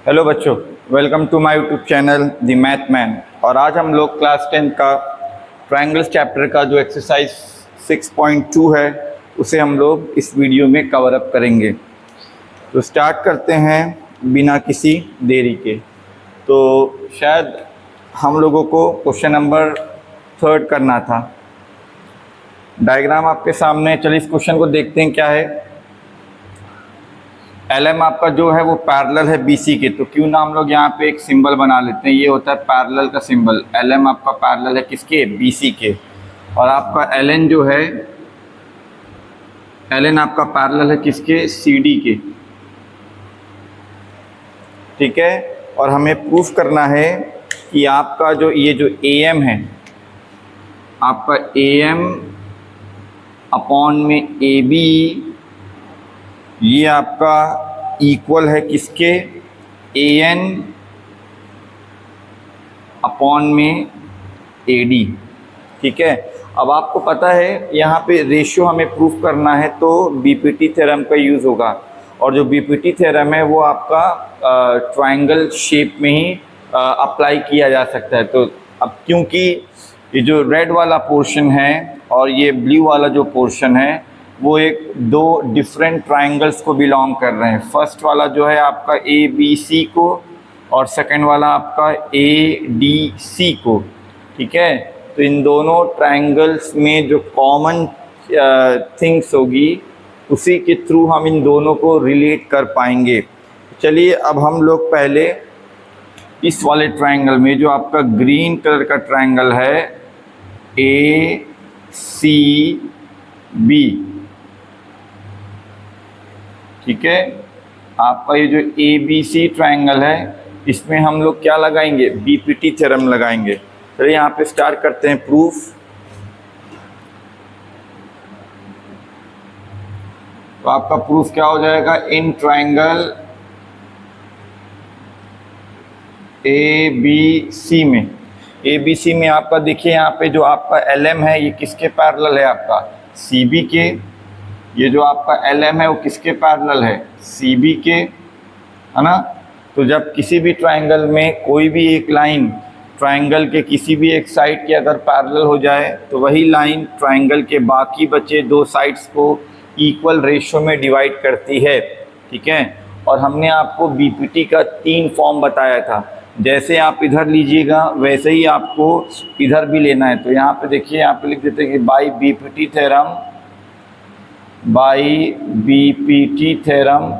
Hello बच्चों, welcome to my YouTube channel the math man. और आज हम लोग क्लास 10 का ट्रायंगल्स चैप्टर का जो एक्सरसाइज 6.2 है उसे हम लोग इस वीडियो में कवर अप करेंगे। तो स्टार्ट करते हैं बिना किसी देरी के। तो शायद हम लोगों को क्वेश्चन नंबर 3 करना था। डायग्राम आपके सामने, चलिए इस क्वेश्चन को देखते हैं क्या है। LM आपका जो है वो पैरेलल है BC के, तो क्यों ना हम लोग यहाँ पे एक सिंबल बना लेते हैं। ये होता है पैरेलल का सिंबल। LM आपका पैरेलल है किसके? BC के। और आपका LN जो है, LN आपका पैरेलल है किसके? CD के। ठीक है। और हमें प्रूफ करना है कि आपका जो ये जो AM है, आपका AM अपॉन में AB, ये आपका इक्वल है किसके? AN अपॉन में AD। ठीक है। अब आपको पता है यहाँ पे रेशियो हमें प्रूफ करना है तो BPT थ्योरम का यूज़ होगा। और जो BPT थ्योरम है वो आपका ट्रायंगल शेप में ही अप्लाई किया जा सकता है। तो अब क्योंकि ये जो रेड वाला पोर्शन है और ये ब्लू वाला जो पोर्शन है वो दो डिफरेंट ट्रायंगल्स को बिलोंग कर रहे हैं। फर्स्ट वाला जो है आपका ABC को और सेकंड वाला आपका ADC को। ठीक है। तो इन दोनों ट्रायंगल्स में जो कॉमन थिंग्स होगी उसी के थ्रू हम इन दोनों को रिलेट कर पाएंगे। चलिए अब हम लोग पहले इस वाले ट्रायंगल में, जो आपका ग्रीन कलर का ट्रायंगल है ACB, ठीक है, आपका ये जो ABC ट्रायंगल है इसमें हम लोग क्या लगाएंगे? BPT थ्योरम लगाएंगे। चलिए यहाँ पे स्टार्ट करते हैं प्रूफ। तो आपका प्रूफ क्या हो जाएगा? इन ट्रायंगल ABC में आपका देखिए यहाँ पे जो आपका LM है ये किसके पैरेलल है? आपका CB के। ये जो आपका LM है वो किसके पैरेलल है? CB के, है ना। तो जब किसी भी ट्रायंगल में कोई भी एक लाइन ट्रायंगल के किसी भी एक साइड के अगर पैरेलल हो जाए तो वही लाइन ट्रायंगल के बाकी बचे दो साइड्स को इक्वल रेशियो में डिवाइड करती है। ठीक है। और हमने आपको BPT का 3 फॉर्म बताया था। जैसे आप इधर लीजिएगा वैसे ही आपको इधर भी लेना है। तो यहाँ पे देखिए, यहाँ पे लिख देते हैं कि बाई BPT थ्योरम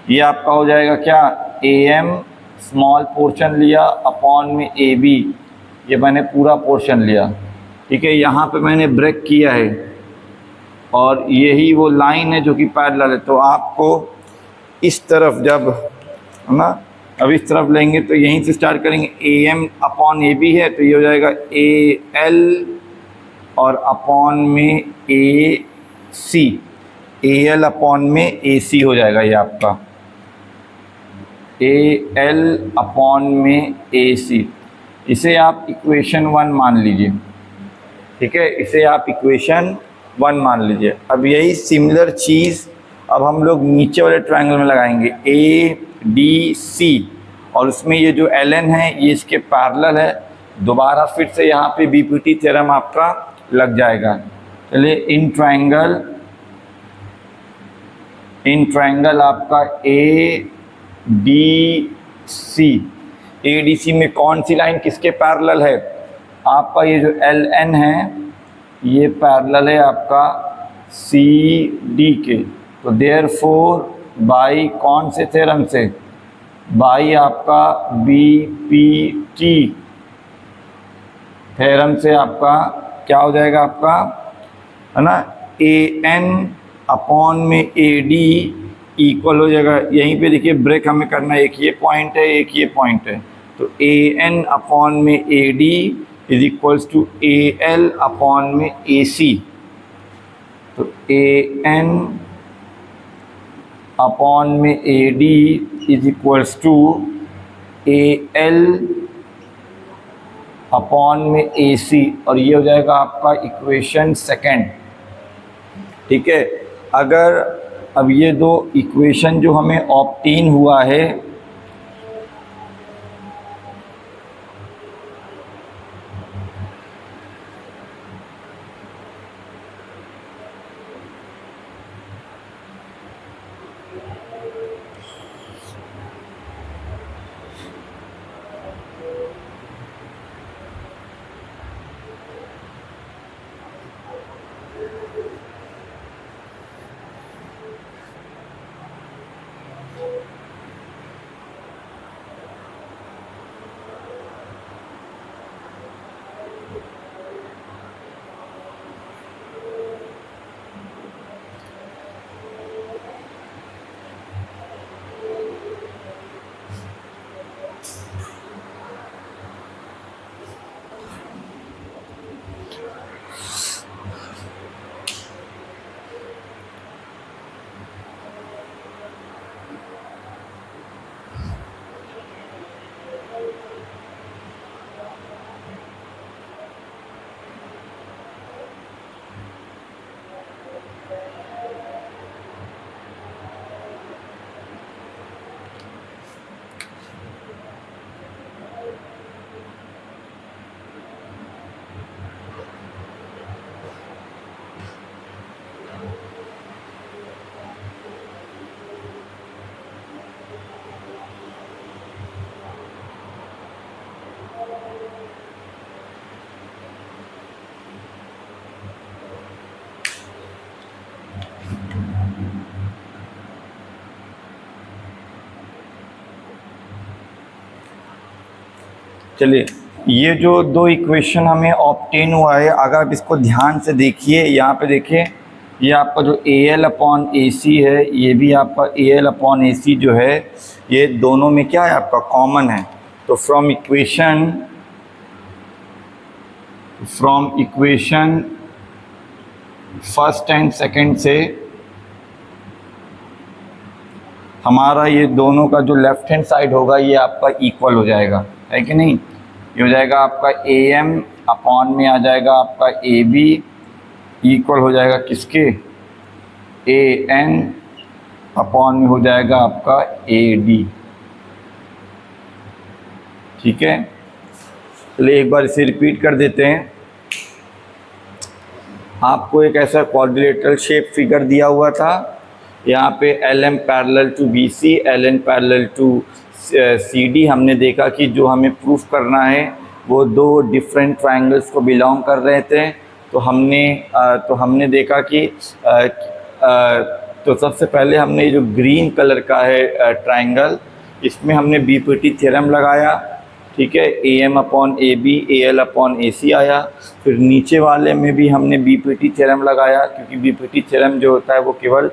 ये आपका हो जाएगा क्या? AM स्मॉल पोर्शन लिया अपॉन में AB, ये मैंने पूरा पोर्शन लिया। ठीक है। यहाँ पे मैंने ब्रेक किया है और यही वो लाइन है जो कि पैरेलल है। तो आपको इस तरफ जब, है ना, अब इस तरफ लेंगे तो यहीं से स्टार्ट करेंगे। AM अपॉन AB है तो ये हो जाएगा AL और अपॉन में AC, AL अपॉन में AC हो जाएगा। ये आपका AL अपॉन में AC, इसे आप इक्वेशन 1 मान लीजिए। ठीक है, इसे आप इक्वेशन 1 मान लीजिए। अब यही सिमिलर चीज़ अब हम लोग नीचे वाले ट्रायंगल में लगाएंगे ADC, और उसमें ये जो LN है ये इसके पैरेलल है। दोबारा फिर से यहाँ पे BPT थ्योरम आपका लग जाएगा। चलिए इन ट्रायंगल आपका ADC में कौन सी लाइन किसके पैरेलल है? आपका ये जो LN है ये पैरेलल है आपका CD के। तो देयरफॉर बाई कौन से थ्योरम से? बाई आपका BPT थ्योरम से आपका क्या हो जाएगा? आपका, है ना, AN अपॉन में AD इक्वल हो जाएगा। यहीं पे देखिए ब्रेक हमें करना है, एक ये पॉइंट है एक ये पॉइंट है। तो AN अपॉन में AD is equals to AL upon में AC। तो AN अपॉन में AD is equals to AL upon में AC, और ये हो जाएगा आपका इक्वेशन 2। ठीक है। अगर अब ये दो इक्वेशन जो हमें ऑब्टेन हुआ है, चलिए ये जो दो इक्वेशन हमें ऑब्टेन हुआ है, अगर आप इसको ध्यान से देखिए, यहाँ पे देखिए, ये आपका जो AL/AC है, ये भी आपका AL/AC जो है, ये दोनों में क्या है आपका कॉमन है। तो from equation first and second से हमारा ये दोनों का जो लेफ्ट हैंड साइड होगा ये आपका इक्वल हो जाएगा, है कि नहीं। ये हो जाएगा आपका AM अपॉन में आ जाएगा आपका AB इक्वल हो जाएगा किसके, AN अपॉन में हो जाएगा आपका AD। ठीक है, चलिए एक बार इसे रिपीट कर देते हैं। आपको एक ऐसा क्वाड्रिलेटरल शेप फिगर दिया हुआ था, यहाँ पे LM parallel to BC, LN parallel to CD। हमने देखा कि जो हमें प्रूफ करना है वो दो डिफरेंट ट्रायंगल्स को बिलोंग कर रहे थे। तो हमने देखा कि तो सबसे पहले हमने जो ग्रीन कलर का है ट्रायंगल, इसमें हमने BPT थ्योरम लगाया। ठीक है, AM/AB AL/AC आया। फिर नीचे वाले में भी हमने BPT थ्योरम लगाया, क्योंकि BPT थ्योरम जो होता है वो केवल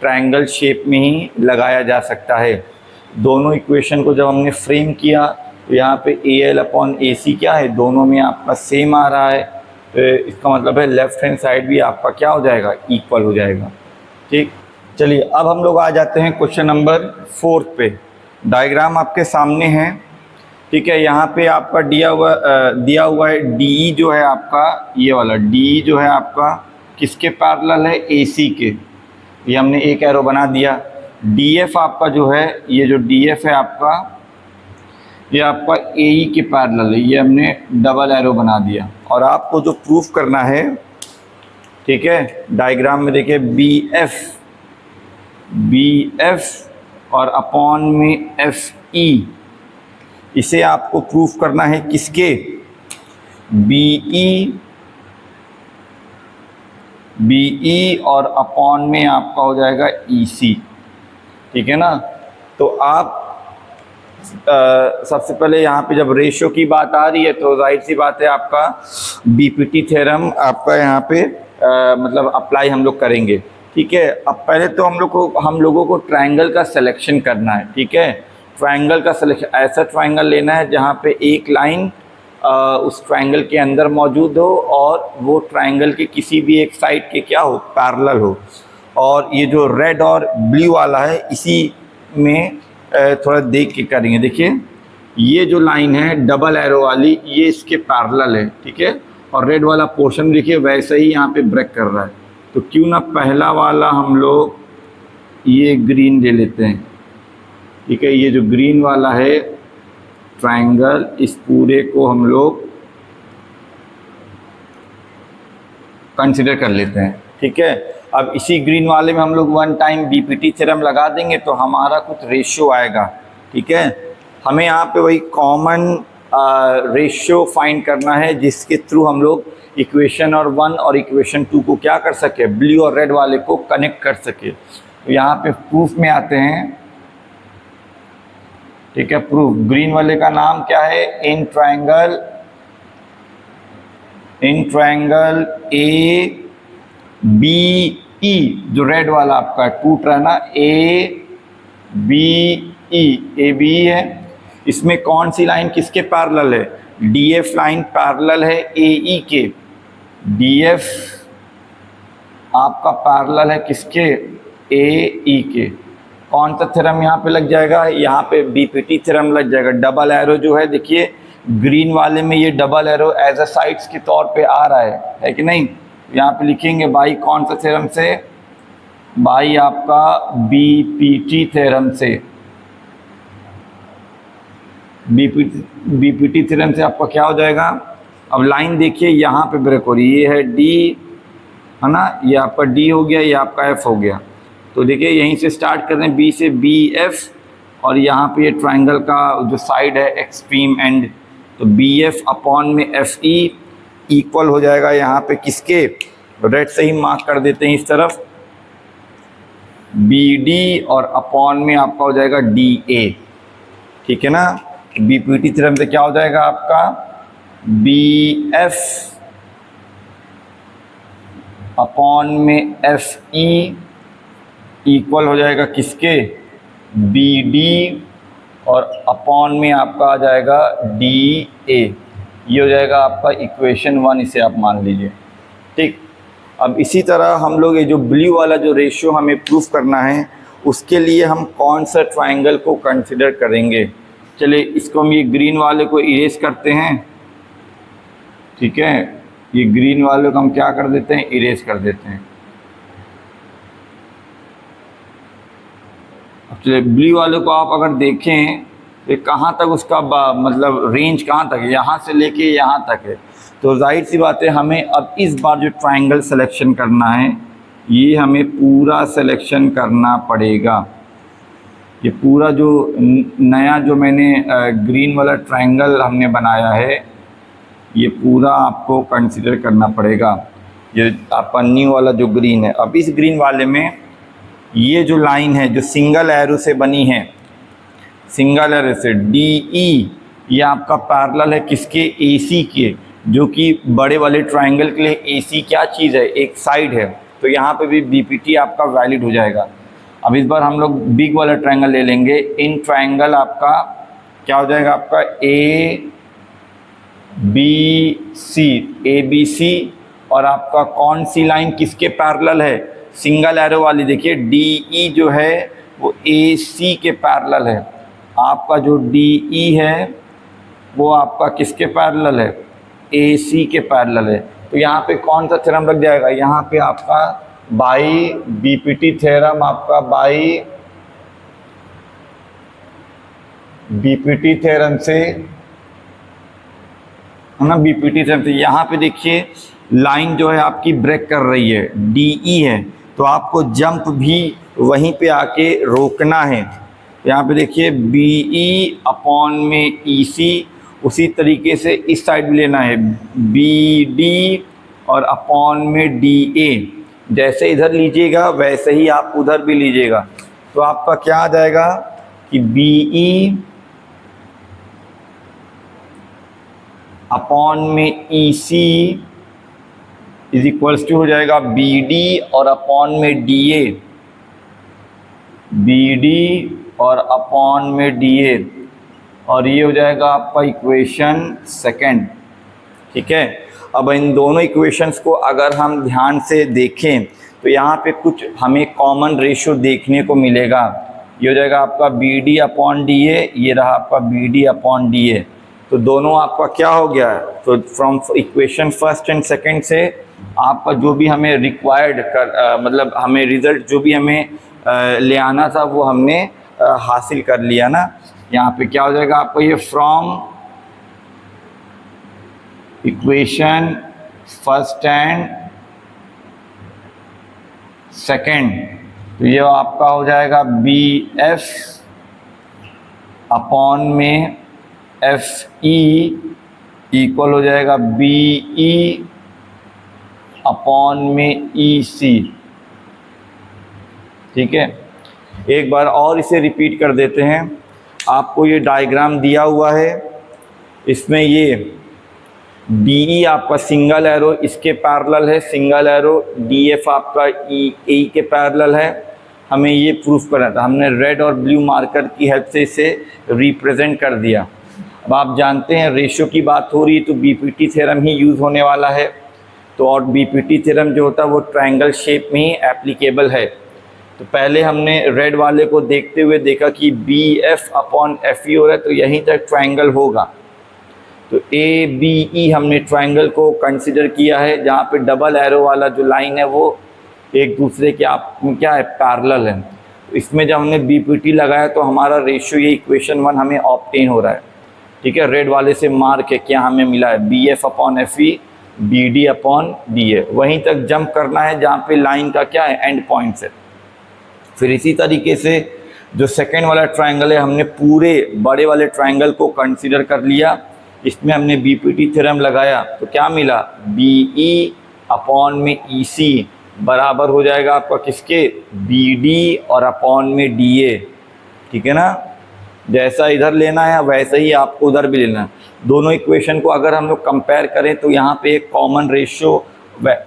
ट्रायंगल शेप में ही लगाया जा सकता है। दोनों इक्वेशन को जब हमने फ्रेम किया तो यहाँ पे AL/AC क्या है, दोनों में आपका सेम आ रहा है। तो इसका मतलब है लेफ़्ट हैंड साइड भी आपका क्या हो जाएगा, इक्वल हो जाएगा। ठीक, चलिए अब हम लोग आ जाते हैं क्वेश्चन नंबर 4 पे। डायग्राम आपके सामने है। ठीक है, यहाँ पे आपका दिया हुआ है DE जो है आपका, ये वाला DE जो है आपका किसके पैरेलल है, AC के। ये हमने एक एरो बना दिया। DF आपका जो है, ये जो DF है आपका, ये आपका AE के पैरेलल है, ये हमने डबल एरो बना दिया। और आपको जो प्रूफ करना है, ठीक है, डायग्राम में देखिए BF और अपॉन में FE, इसे आपको प्रूफ करना है किसके, BE और अपॉन में आपका हो जाएगा EC। ठीक है ना। तो आप सबसे पहले यहाँ पे जब रेशियो की बात आ रही है तो जाहिर सी बात है आपका BPT थ्योरम आपका यहाँ पे मतलब अप्लाई हम लोग करेंगे। ठीक है, अब पहले तो हम लोगों को ट्रायंगल का सिलेक्शन करना है। ठीक है, ट्रायंगल का सिलेक्शन, ऐसा ट्रायंगल लेना है जहाँ पे एक लाइन उस ट्रायंगल के अंदर मौजूद हो और वो ट्रायंगल के किसी भी एक साइड के क्या हो, पैरेलल हो। और ये जो रेड और ब्लू वाला है, इसी में थोड़ा देख के करेंगे। देखिए ये जो लाइन है डबल एरो वाली, ये इसके पैरेलल है। ठीक है, और रेड वाला पोर्शन देखिए वैसे ही यहाँ पे ब्रेक कर रहा है। तो क्यों ना पहला वाला हम लोग ये ग्रीन ले लेते हैं, ठीक है। ये जो ग्रीन वाला है ट्रायंगल, इस पूरे को हम लोग कंसिडर कर लेते हैं, ठीक है। अब इसी ग्रीन वाले में हम लोग वन टाइम बीपीटी थ्योरम लगा देंगे तो हमारा कुछ रेशियो आएगा, ठीक है। हमें यहाँ पे वही कॉमन रेशियो फाइंड करना है जिसके थ्रू हम लोग इक्वेशन और 1 और इक्वेशन 2 को क्या कर सके, ब्लू और रेड वाले को कनेक्ट कर सके। तो यहाँ पे प्रूफ में आते हैं, ठीक है। प्रूफ ग्रीन वाले का नाम क्या है, इन ट्रायंगल ए बी ई, जो रेड वाला आपका टूट रहा है ना, ए बी ई है। इसमें कौन सी लाइन किसके पैरेलल है, डीएफ लाइन पैरेलल है ए ई के। डीएफ आपका पैरेलल है किसके, ए ई के। कौन सा थ्योरम यहाँ पे लग जाएगा, यहाँ पे बीपीटी थ्योरम लग जाएगा। डबल एरो जो है, देखिए ग्रीन वाले में ये double arrow as a sides के तौर पे आ रहा है कि नहीं। यहाँ पे लिखेंगे बाई कौन सा थ्योरम से, बाई आपका बीपीटी थ्योरम से। बीपीटी थ्योरम से आपका क्या हो जाएगा, अब लाइन देखिए यहाँ पे ब्रेक हो रही है, ये है डी, है ना, ये आपका डी हो गया, ये आपका एफ हो गया। तो देखिए यहीं से स्टार्ट कर रहे हैं, बी से बी एफ, और यहाँ पे ये ट्रायंगल का जो साइड है एक्सट्रीम एंड, तो बी एफ अपॉन में एफ ई इक्वल हो जाएगा यहाँ पे किसके, रेड से ही मार्क कर देते हैं इस तरफ, बी डी, और अपॉन में आपका हो जाएगा डी ए, ठीक है ना। बीपीटी थ्योरम से क्या हो जाएगा आपका, बी एफ अपॉन में एफ ई इक्वल हो जाएगा किसके, बी डी, और अपॉन में आपका आ जाएगा डी ए। ये हो जाएगा आपका इक्वेशन 1, इसे आप मान लीजिए, ठीक। अब इसी तरह हम लोग ये जो ब्लू वाला जो रेशियो हमें प्रूफ करना है, उसके लिए हम कौन सा ट्रायंगल को कंसिडर करेंगे। चलिए इसको हम ये ग्रीन वाले को इरेज करते हैं, ठीक है। ये ग्रीन वाले को हम क्या कर देते हैं, इरेज कर देते हैं। अब चलिए ब्लू वाले को आप अगर देखें तो कहाँ तक उसका मतलब रेंज कहाँ तक है, यहाँ से लेके यहाँ तक है। तो जाहिर सी बात है हमें अब इस बार जो ट्रायंगल सिलेक्शन करना है, ये हमें पूरा सिलेक्शन करना पड़ेगा। ये पूरा जो नया जो मैंने ग्रीन वाला ट्रायंगल हमने बनाया है, ये पूरा आपको कंसिडर करना पड़ेगा। ये आपका न्यू वाला जो ग्रीन है, अब इस ग्रीन वाले में ये जो लाइन है जो सिंगल एरो से बनी है, सिंगल एरो से डी ई, ये आपका पैरेलल है किसके, ए सी के, जो कि बड़े वाले ट्रायंगल के लिए ए सी क्या चीज़ है, एक साइड है। तो यहाँ पे भी बीपीटी आपका वैलिड हो जाएगा। अब इस बार हम लोग बिग वाला ट्रायंगल ले लेंगे। इन ट्रायंगल आपका क्या हो जाएगा, आपका ए बी सी, ए बी सी, और आपका कौन सी लाइन किसके पैरेलल है, सिंगल एरो वाली। देखिए डी ई जो है वो ए सी के पैरेलल है। आपका जो डी ई है वो आपका किसके पैरेलल है, ए सी के पैरेलल है। तो यहाँ पे कौन सा थ्योरम लग जाएगा, यहाँ पे आपका बाई बीपीटी थ्योरम, आपका बाई बीपीटी थ्योरम से, है ना, बीपीटी थ्योरम से। यहाँ पे देखिए लाइन जो है आपकी ब्रेक कर रही है, डी ई है, तो आपको जंप भी वहीं पे आके रोकना है। यहाँ पे देखिए बी ई अपॉन में ई सी, उसी तरीके से इस साइड भी लेना है, बी डी और अपॉन में डी ए। जैसे इधर लीजिएगा वैसे ही आप उधर भी लीजिएगा। तो आपका क्या आ जाएगा कि बी ई अपॉन में ई सी इज इक्वल्स टू हो जाएगा बी डी और अपॉन में डी ए, बी डी और अपॉन में डी ए, और ये हो जाएगा आपका इक्वेशन सेकंड, ठीक है। अब इन दोनों इक्वेशंस को अगर हम ध्यान से देखें तो यहाँ पे कुछ हमें कॉमन रेशियो देखने को मिलेगा। ये हो जाएगा आपका B D upon D A, ये रहा आपका B D upon D A. तो दोनों आपका क्या हो गया है, तो from equation first and second से आपका जो भी हमें रिक्वायर्ड कर मतलब हमें रिज़ल्ट जो भी हमें ले आना था वो हमने हासिल कर लिया ना। यहाँ पे क्या हो जाएगा आपको, ये from equation first and second, तो ये आपका हो जाएगा बी एफ अपॉन में एफ ई इक्वल हो जाएगा बी ई अपॉन में ई सी। ठीक है, एक बार और इसे रिपीट कर देते हैं। आपको ये डायग्राम दिया हुआ है, इसमें ये डी ई आपका सिंगल एरो इसके पैरेलल है, सिंगल एरो डी एफ आपका ई के पैरेलल है। हमें ये प्रूफ करना था, हमने रेड और ब्लू मार्कर की हेल्प से इसे रिप्रेजेंट कर दिया। अब आप जानते हैं रेशियो की बात हो रही है तो बीपीटी थ्योरम ही यूज़ होने वाला है। तो और बीपीटी थ्योरम जो होता है वो ट्रायंगल शेप में ही एप्लीकेबल है। तो पहले हमने रेड वाले को देखते हुए देखा कि B F upon F E हो रहा है, तो यहीं तक ट्रायंगल होगा। तो ए बी ई हमने ट्रायंगल को कंसिडर किया है, जहाँ पे डबल एरो वाला जो लाइन है वो एक दूसरे के आप क्या है, पैरेलल है। तो इसमें जब हमने बीपीटी लगाया तो हमारा रेशियो ये इक्वेशन 1 हमें ऑब्टेन हो रहा है। ठीक है, रेड वाले से मार्क है, क्या हमें मिला है, B F upon F E B D upon D A. वहीं तक जंप करना है जहाँ पे लाइन का क्या है, एंड पॉइंट्स है। फिर इसी तरीके से जो सेकेंड वाला ट्रायंगल है, हमने पूरे बड़े वाले ट्रायंगल को कंसिडर कर लिया, इसमें हमने बीपीटी थ्योरम लगाया तो क्या मिला, बी ई अपॉन में ई सी बराबर हो जाएगा आपका किसके, बी डी और अपॉन में डी ए। ठीक है ना, जैसा इधर लेना है वैसे ही आपको उधर भी लेना है। दोनों इक्वेशन को अगर हम लोग कंपेयर करें तो यहाँ पे एक कॉमन रेशियो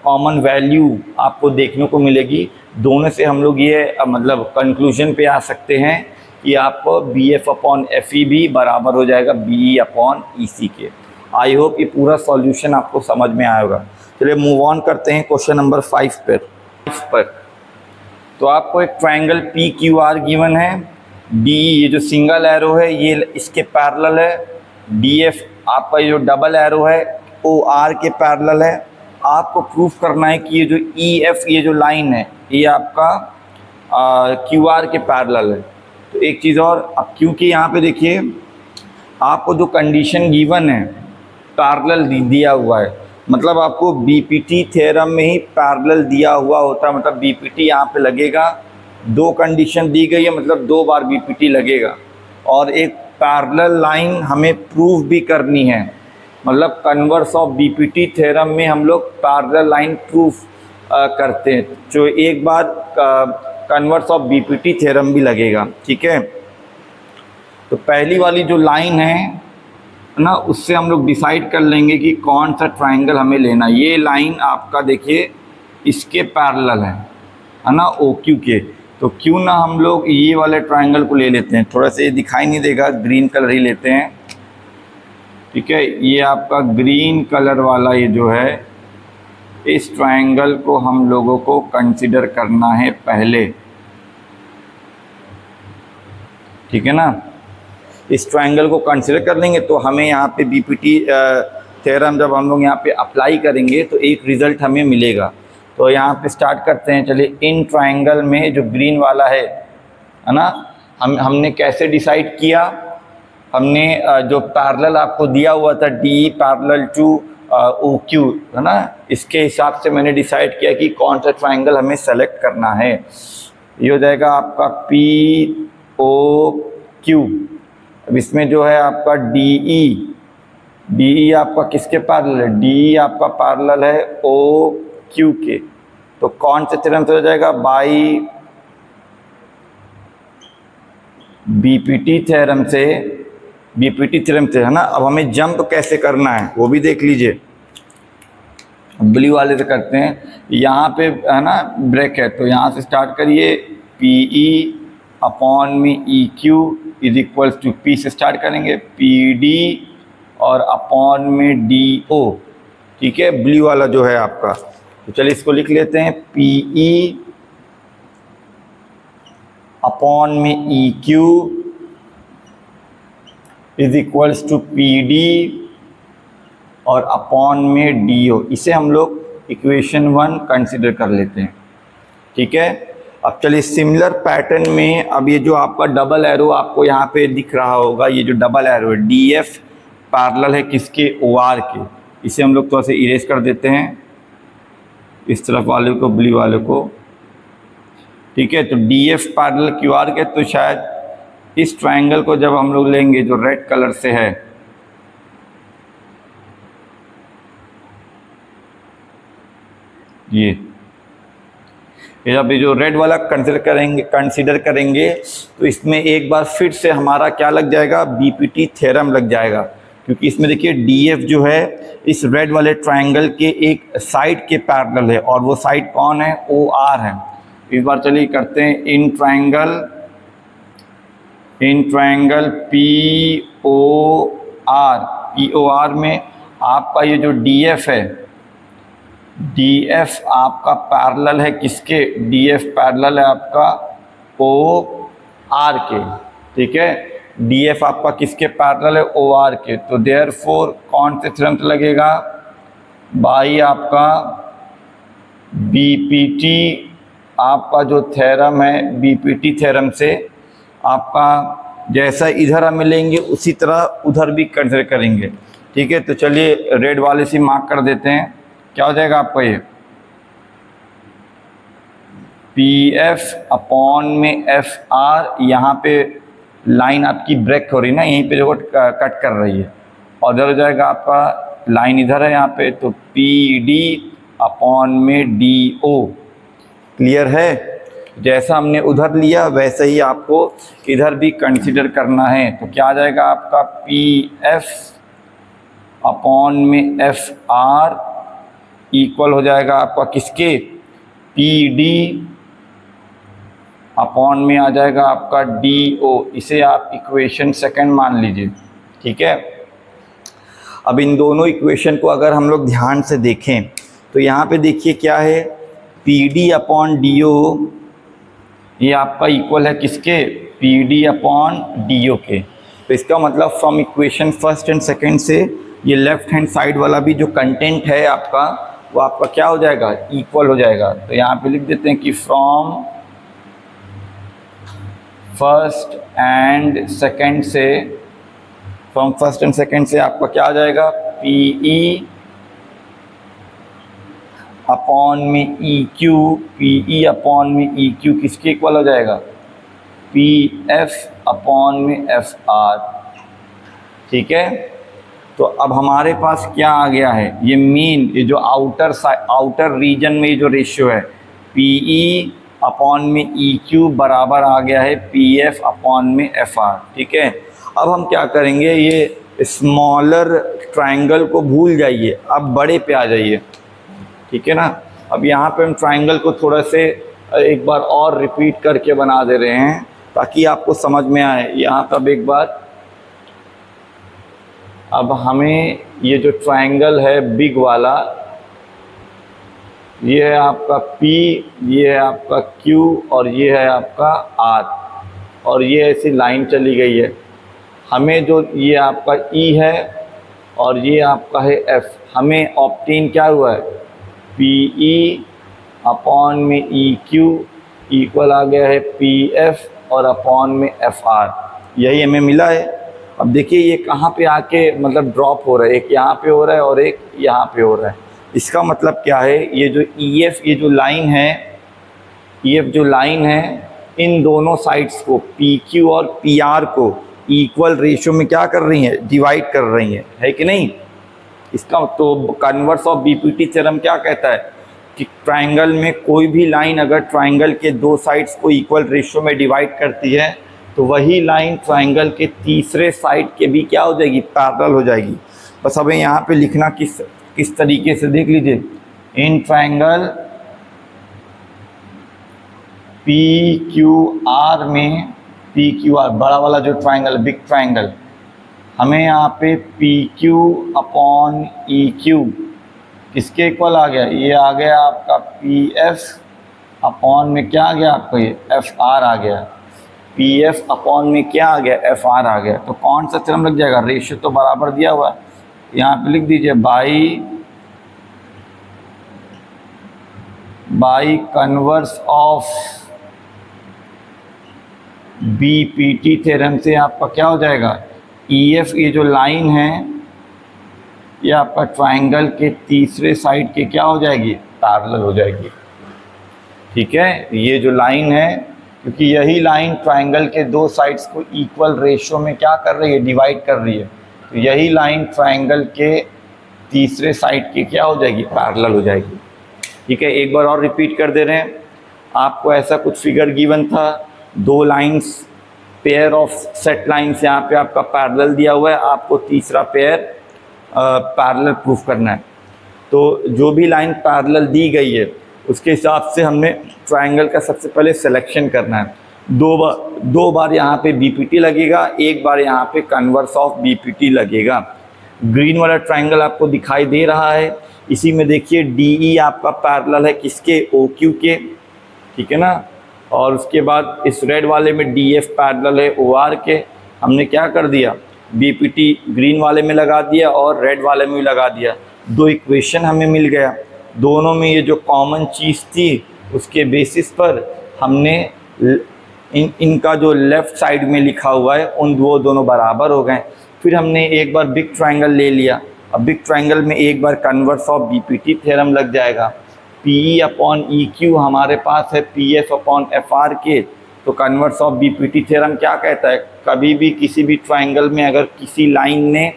कॉमन वैल्यू आपको देखने को मिलेगी। दोनों से हम लोग ये मतलब कंक्लूजन पे आ सकते हैं कि आपको B F upon F E भी बराबर हो जाएगा बी ई अपॉन ई सी के। आई होप ये पूरा सॉल्यूशन आपको समझ में आया होगा। चलिए मूव ऑन करते हैं क्वेश्चन नंबर 5 पर। तो आपको एक triangle P Q R given है, डी ये जो सिंगल एरो है ये इसके पैरेलल है, डी एफ आपका ये जो डबल एरो है ओ आर के पैरेलल है। आपको प्रूफ करना है कि ये जो ई एफ ये जो लाइन है ये आपका क्यू आर के पैरेलल है। तो एक चीज़ और, अब क्योंकि यहाँ पे देखिए आपको जो कंडीशन गिवन है पैरेलल दिया हुआ है, मतलब आपको बीपीटी थ्योरम में ही पैरेलल दिया हुआ होता है, मतलब बीपीटी यहाँ पे लगेगा। दो कंडीशन दी गई है मतलब 2 बार बीपीटी लगेगा। और एक पैरेलल लाइन हमें प्रूफ भी करनी है, मतलब कन्वर्स ऑफ बीपीटी थ्योरम में हम लोग पैरेलल लाइन प्रूफ करते हैं, जो एक बार कन्वर्स ऑफ बीपीटी थ्योरम भी लगेगा। ठीक है, तो पहली वाली जो लाइन है ना उससे हम लोग डिसाइड कर लेंगे कि कौन सा ट्रायंगल हमें लेना। ये लाइन आपका देखिए इसके पैरेलल है ना, ओ क्यू के। तो क्यों ना हम लोग ये वाले ट्रायंगल को ले लेते हैं, थोड़ा सा ये दिखाई नहीं देगा, ग्रीन कलर ही लेते हैं। ठीक है, ये आपका ग्रीन कलर वाला ये जो है, इस ट्रायंगल को हम लोगों को कंसिडर करना है पहले। ठीक है ना, इस ट्रायंगल को कंसिडर कर लेंगे तो हमें यहाँ पे बीपीटी थ्योरम जब हम लोग यहाँ पे अप्लाई करेंगे तो एक रिज़ल्ट हमें मिलेगा। तो यहाँ पे स्टार्ट करते हैं। चलिए, इन ट्रायंगल में जो ग्रीन वाला है ना, हमने कैसे डिसाइड किया, हमने जो पैरेलल आपको दिया हुआ था D parallel to O Q है ना, इसके हिसाब से मैंने डिसाइड किया कि कौन सा ट्रायंगल हमें सेलेक्ट करना है। ये हो जाएगा आपका पी ओ क्यू। अब इसमें जो है आपका डी ई आपका किसके पैरेलल है, डी आपका पैरेलल है ओ क्यू के। तो कौन से थ्योरम से हो जाएगा, बाई बीपीटी थ्योरम से है ना। अब हमें जंप कैसे करना है वो भी देख लीजिए, ब्लू वाले से करते हैं। यहाँ पे है ना ब्रेक है, तो यहाँ से स्टार्ट करिए, पी ई अपॉन में E Q is equals to P से स्टार्ट करेंगे, पी डी और अपॉन में डी ओ। ठीक है, ब्लू वाला जो है आपका। तो चलिए इसको लिख लेते हैं, पी ई अपॉन में E Q is equals to P D और अपॉन में डी ओ। इसे हम लोग इक्वेशन 1 कंसिडर कर लेते हैं। ठीक है, अब चलिए सिमिलर पैटर्न में, अब ये जो आपका डबल एरो आपको यहाँ पे दिख रहा होगा, ये जो डबल एरो है डी एफ पैरेलल है किसके, ओ आर के। इसे हम लोग थोड़ा सा इरेज कर देते हैं, इस तरफ वाले को, ब्लू वाले को, ठीक है। तो D F parallel Q R के, तो शायद इस ट्रायंगल को जब हम लोग लेंगे जो रेड कलर से है, ये जब ये जो रेड वाला कंसिडर करेंगे तो इसमें एक बार फिर से हमारा क्या लग जाएगा, बीपीटी थ्योरम लग जाएगा। क्योंकि इसमें देखिए डीएफ जो है इस रेड वाले ट्रायंगल के एक साइड के पैरेलल है, और वो साइड कौन है, ओ आर है। इस बार चलिए करते हैं in triangle P O R में आपका ये जो डीएफ है, डीएफ आपका पैरेलल है किसके, डीएफ पैरेलल है आपका ओ आर के, ठीक है। डीएफ आपका किसके पैरेलल है, ओ आर के। तो देयरफॉर कौन से थ्योरम लगेगा, बाई आपका बीपीटी, आपका जो थ्योरम है बीपीटी थ्योरम से आपका जैसा इधर हम मिलेंगे उसी तरह उधर भी कंसिडर करेंगे, ठीक है। तो चलिए रेड वाले से मार्क कर देते हैं, क्या हो जाएगा आपका ये पी एफ अपॉन में एफ आर, यहाँ पे लाइन आपकी ब्रेक हो रही है ना, यहीं पे जो कट कर रही है, और इधर हो जाएगा आपका लाइन इधर है यहाँ पे, तो पी डी अपॉन में डी ओ। क्लियर है, जैसा हमने उधर लिया वैसे ही आपको इधर भी कंसीडर करना है। तो क्या आ जाएगा आपका पी एफ अपॉन में एफ आर इक्वल हो जाएगा आपका किसके, पी डी अपॉन में आ जाएगा आपका डी ओ। इसे आप इक्वेशन सेकंड मान लीजिए, ठीक है। अब इन दोनों इक्वेशन को अगर हम लोग ध्यान से देखें तो यहाँ पे देखिए क्या है, P D upon D O, ये आपका इक्वल है किसके, P D upon D O के। तो इसका मतलब from equation first and second से ये लेफ्ट हैंड साइड वाला भी जो कंटेंट है आपका, वो आपका क्या हो जाएगा, इक्वल हो जाएगा। तो यहाँ पे लिख देते हैं कि फ्रॉम फर्स्ट एंड सेकंड से आपका क्या आ जाएगा, पी ई अपॉन में E Q, P E upon में ई क्यू किसके इक्वल हो जाएगा, पी एफ अपॉन में एफ आर, ठीक है। तो अब हमारे पास क्या आ गया है, ये मीन, ये जो आउटर रीजन में ये जो रेशियो है पी ई अपॉन में ई क्यू बराबर आ गया है पी एफ अपॉन में एफ आर, ठीक है। अब हम क्या करेंगे, ये स्मॉलर ट्रायंगल को भूल जाइए, अब बड़े पे आ जाइए, ठीक है ना। अब यहाँ पे हम ट्रायंगल को थोड़ा से एक बार और रिपीट करके बना दे रहे हैं ताकि आपको समझ में आए। यहाँ पर अब एक बार, अब हमें ये जो ट्रायंगल है बिग वाला, ये है आपका P, ये है आपका Q और ये है आपका R, और ये ऐसी लाइन चली गई है। हमें जो ये आपका E है और ये आपका है F, हमें ऑब्टेन क्या हुआ है, PE अपॉन में EQ इक्वल आ गया है PF और अपॉन में FR, यही हमें मिला है। अब देखिए ये कहाँ पे आके मतलब ड्रॉप हो रहा है, एक यहाँ पे हो रहा है और एक यहाँ पे हो रहा है। इसका मतलब क्या है, ये जो EF, ये जो लाइन है, EF जो लाइन है, इन दोनों साइड्स को PQ और PR को इक्वल रेशियो में क्या कर रही है, डिवाइड कर रही है कि नहीं। इसका तो कन्वर्स ऑफ बीपीटी थ्योरम क्या कहता है कि ट्रायंगल में कोई भी लाइन अगर ट्रायंगल के दो साइड्स को इक्वल रेशियो में डिवाइड करती है तो वही लाइन ट्रायंगल के तीसरे साइड के भी क्या हो जाएगी, पैरेलल हो जाएगी। बस हमें यहाँ पे लिखना किस तरीके से, देख लीजिए, इन ट्रायंगल पी क्यू आर में, पी क्यू आर बड़ा वाला जो ट्रायंगल, बिग ट्रायंगल, हमें यहाँ पे P Q upon E Q किसके इक्वल आ गया, ये आ गया आपका पी एफ अपॉन में क्या आ गया आपको, ये एफ आर आ गया, पी एफ अपॉन में क्या आ गया, एफ आर आ गया। तो कौन सा थ्योरम लग जाएगा, रेशियो तो बराबर दिया हुआ है, यहाँ पे लिख दीजिए by converse of BPT theorem से आपका क्या हो जाएगा, EF ये जो लाइन है ये आपका ट्राइंगल के तीसरे साइड के क्या हो जाएगी, पैरेलल हो जाएगी। ठीक है, ये जो लाइन है, क्योंकि यही लाइन ट्राइंगल के दो साइड्स को इक्वल रेशियो में क्या कर रही है, डिवाइड कर रही है, तो यही लाइन ट्राइंगल के तीसरे साइड की क्या हो जाएगी, पैरेलल हो जाएगी। ठीक है, एक बार और रिपीट कर दे रहे हैं, आपको ऐसा कुछ फिगर गिवन था, दो lines, pair of set lines यहाँ पे आपका पैरेलल दिया हुआ है, आपको तीसरा पेयर पैरेलल प्रूफ करना है। तो जो भी लाइन पैरेलल दी गई है उसके हिसाब से हमने ट्राइंगल का सबसे पहले सिलेक्शन करना है। दो बार यहाँ पे बीपीटी लगेगा, एक बार यहाँ पे कन्वर्स ऑफ बीपीटी लगेगा। ग्रीन वाला ट्राइंगल आपको दिखाई दे रहा है, इसी में देखिए DE आपका पैरेलल है किसके, OQ के, ठीक है ना। और उसके बाद इस रेड वाले में DF पैरेलल है OR के। हमने क्या कर दिया, बीपीटी ग्रीन वाले में लगा दिया और रेड वाले में भी लगा दिया, दो इक्वेशन हमें मिल गया। दोनों में ये जो कॉमन चीज़ थी उसके बेसिस पर हमने इनका जो लेफ़्ट साइड में लिखा हुआ है उन दोनों बराबर हो गए। फिर हमने एक बार बिग ट्रायंगल ले लिया, अब बिग ट्रायंगल में एक बार कन्वर्स ऑफ बीपीटी थ्योरम लग जाएगा। PE अपॉन EQ हमारे पास है PS अपॉन FR के, तो कन्वर्स ऑफ बीपीटी थ्योरम क्या कहता है, कभी भी किसी भी ट्रायंगल में अगर किसी लाइन ने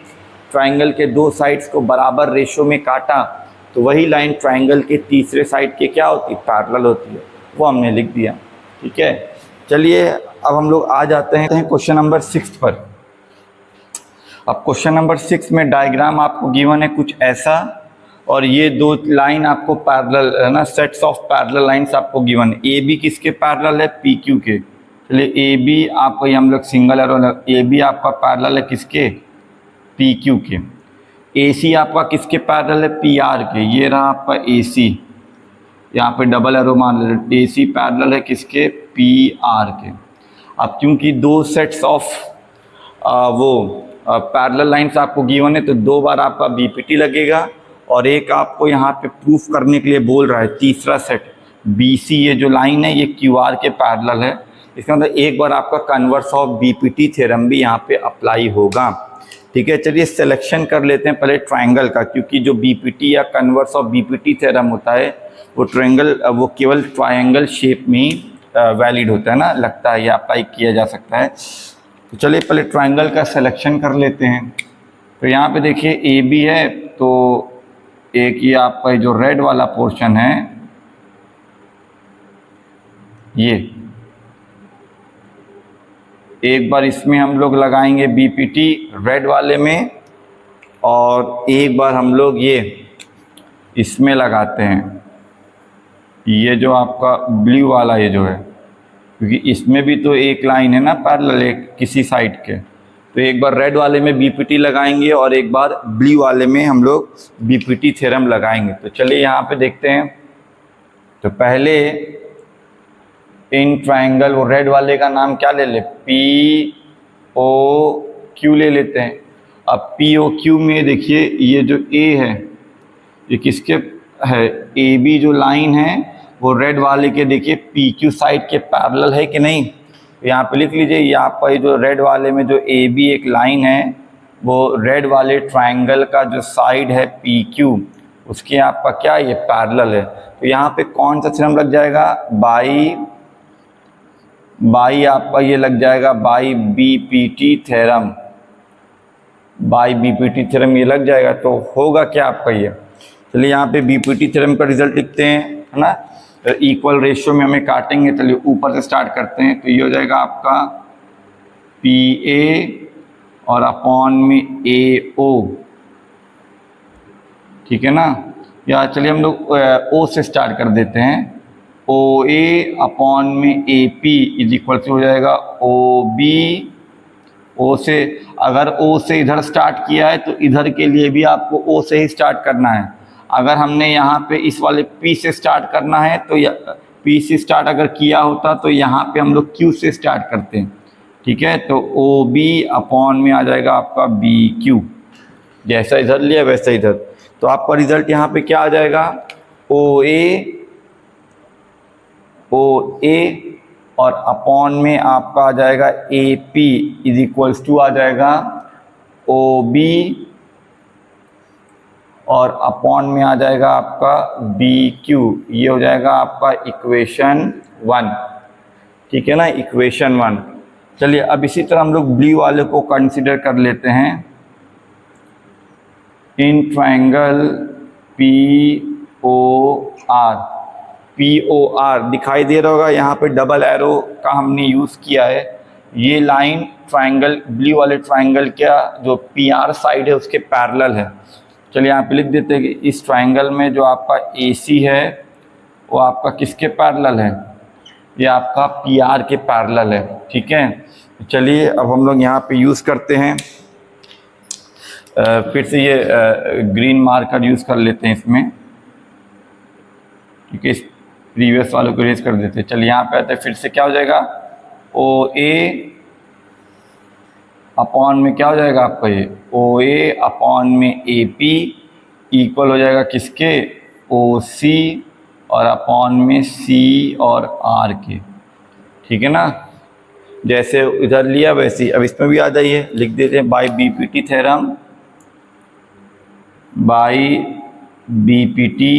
ट्रायंगल के दो साइड्स को बराबर रेशो में काटा तो वही लाइन ट्रायंगल के तीसरे साइड के क्या होती है, पैरेलल होती है। वो हमने लिख दिया। ठीक है, चलिए अब हम लोग आ जाते हैं क्वेश्चन नंबर 6 पर। अब क्वेश्चन नंबर 6 में डायग्राम आपको गिवन है कुछ ऐसा, और ये दो लाइन आपको पैरेलल है ना, सेट्स ऑफ पैरेलल लाइंस आपको गिवन है। AB किसके पैरेलल है, PQ के। चलिए AB आपको ये हम लोग सिंगल एरो, AB आपका पैरेलल है किसके, PQ के। AC आपका किसके पैरेलल है, PR के। ये रहा आपका AC, यहाँ पे डबल एरो मान लीजिए, AC पैरेलल है किसके, PR के। अब क्योंकि दो सेट्स ऑफ पैरेलल लाइंस आपको गिवन है तो दो बार आपका बीपीटी लगेगा, और एक आपको यहाँ पे प्रूफ करने के लिए बोल रहा है तीसरा सेट BC, ये जो लाइन है ये QR के पैरेलल है। इसका मतलब एक बार आपका कन्वर्स ऑफ बीपीटी थ्योरम भी यहाँ पे अप्लाई होगा। ठीक है, चलिए सिलेक्शन कर लेते हैं पहले ट्रायंगल का, क्योंकि जो बीपीटी या कन्वर्स ऑफ बीपीटी थ्योरम होता है वो वो केवल ट्रायंगल शेप में ही वैलिड होता है ना, लगता है या अप्लाई किया जा सकता है। तो चलिए पहले ट्रायंगल का सिलेक्शन कर लेते हैं। तो यहाँ पे देखिए AB है, तो एक ये आपका जो रेड वाला पोर्शन है ये, एक बार इसमें हम लोग लगाएंगे बीपीटी रेड वाले में, और एक बार हम लोग ये इसमें लगाते हैं, ये जो आपका ब्लू वाला ये जो है, क्योंकि इसमें भी तो एक लाइन है ना पैरेलल एक किसी साइड के, तो एक बार रेड वाले में बीपीटी लगाएंगे और एक बार ब्लू वाले में हम लोग बीपीटी थ्योरम लगाएंगे। तो चलिए यहाँ पे देखते हैं। तो पहले इन ट्रायंगल वो रेड वाले का नाम क्या ले ले, POQ ले लेते हैं। अब POQ में देखिए ये जो A है ये किसके है, AB जो लाइन है वो रेड वाले के देखिए PQ साइड के पैरेलल है कि नहीं। तो यहाँ पे लिख लीजिए, ये आपका ये जो रेड वाले में जो AB एक लाइन है वो रेड वाले ट्रायंगल का जो साइड है PQ उसके आपका क्या ये पैरेलल है। तो यहाँ पे कौन सा थ्योरम लग जाएगा, बाई आपका ये लग जाएगा by BPT theorem, by BPT theorem ये लग जाएगा। तो होगा क्या आपका ये, चलिए यहाँ पे बीपीटी थ्योरम का रिजल्ट लिखते हैं, है ना। इक्वल रेशियो में हमें काटेंगे, चलिए ऊपर से स्टार्ट करते हैं। तो ये हो जाएगा आपका PA और अपॉन में AO, ठीक है ना। या चलिए हम लोग O से स्टार्ट कर देते हैं, OA अपॉन में AP इज इक्वल से हो जाएगा OB। O से अगर O से इधर स्टार्ट किया है तो इधर के लिए भी आपको O से ही स्टार्ट करना है। अगर हमने यहाँ पे इस वाले P से स्टार्ट करना है तो P से स्टार्ट अगर किया होता तो यहाँ पे हम लोग Q से स्टार्ट करते हैं, ठीक है। तो OB अपॉन में आ जाएगा आपका BQ, जैसा इधर लिया वैसा इधर। तो आपका रिजल्ट यहाँ पे क्या आ जाएगा, OA और अपॉन में आपका आ जाएगा A P is equals to आ जाएगा ओ बी और अपॉन में आ जाएगा आपका बी क्यू। ये हो जाएगा आपका इक्वेशन 1, ठीक है ना, इक्वेशन 1। चलिए अब इसी तरह हम लोग ब्लू वाले को कंसिडर कर लेते हैं। In triangle P O R, P O R दिखाई दे रहा होगा, यहाँ पे डबल एरो का हमने यूज़ किया है। ये लाइन ट्रायंगल, ब्लू वाले ट्रायंगल का जो पी आर साइड है उसके पैरेलल है। चलिए यहाँ पे लिख देते हैं कि इस ट्रायंगल में जो आपका ए सी है वो आपका किसके पैरेलल है, ये आपका पी आर के पैरेलल है, ठीक है। चलिए अब हम लोग यहाँ पे यूज़ करते हैं, फिर से ये ग्रीन मार्कर यूज़ कर लेते हैं इसमें, ठीक है, इस प्रीवियस वालों को इरेज कर देते हैं। चलिए यहाँ पे आते हैं, फिर से क्या हो जाएगा, ओ ए अपॉन में क्या हो जाएगा आपका, ये ओ ए अपॉन में ए पी इक्वल हो जाएगा किसके, ओ सी और अपॉन में सी और आर के, ठीक है ना। जैसे इधर लिया वैसे अब इसमें भी आ जाइए, लिख देते हैं by BPT theorem, by BPT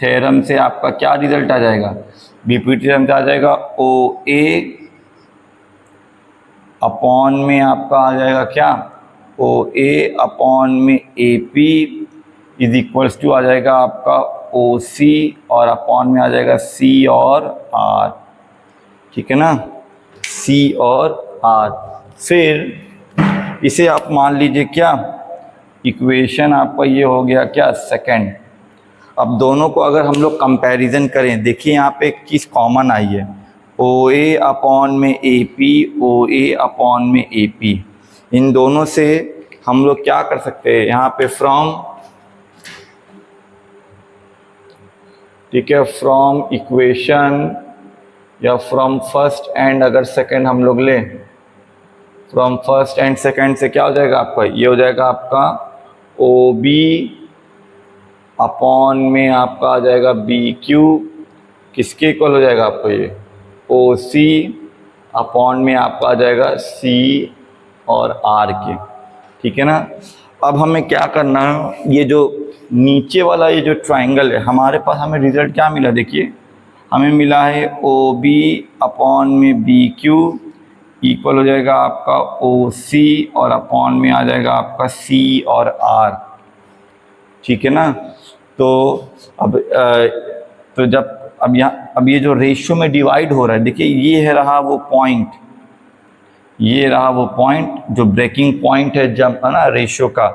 theorem से आपका क्या रिजल्ट आ जाएगा, बीपीटी थ्योरम से आ जाएगा ओ ए अपॉन में आपका आ जाएगा क्या, ओ ए अपॉन में A P is equals to आ जाएगा आपका ओ सी और अपॉन में आ जाएगा सी और आर, ठीक है ना, सी और आर। फिर इसे आप मान लीजिए क्या, इक्वेशन आपका ये हो गया क्या, सेकंड। अब दोनों को अगर हम लोग कंपैरिजन करें, देखिए यहाँ पे एक चीज़ कॉमन आई है, ओ ए अपॉन में A P, O A upon में ए पी। इन दोनों से हम लोग क्या कर सकते हैं, यहाँ पे फ्रॉम, ठीक है, फ्रॉम इक्वेशन या फ्रॉम फर्स्ट एंड अगर सेकंड हम लोग लें, फ्रॉम फर्स्ट एंड सेकंड से क्या हो जाएगा आपका, ये हो जाएगा आपका ओ बी अपॉन में आपका आ जाएगा बी क्यू, किसके इक्वल हो जाएगा आपको, ये ओ सी अपॉन में आपका आ जाएगा सी और आर के, ठीक है ना। अब हमें क्या करना है, ये जो नीचे वाला ये जो ट्रायंगल है हमारे पास, हमें रिजल्ट क्या मिला, देखिए हमें मिला है ओ बी अपॉन में बी क्यू इक्वल हो जाएगा आपका ओ सी और अपॉन में आ जाएगा आपका सी और आर, ठीक है ना। तो अब तो जब अब ये जो रेशियो में डिवाइड हो रहा है, देखिए ये है रहा वो पॉइंट, ये रहा वो पॉइंट जो ब्रेकिंग पॉइंट है जब, है ना, रेशियो का।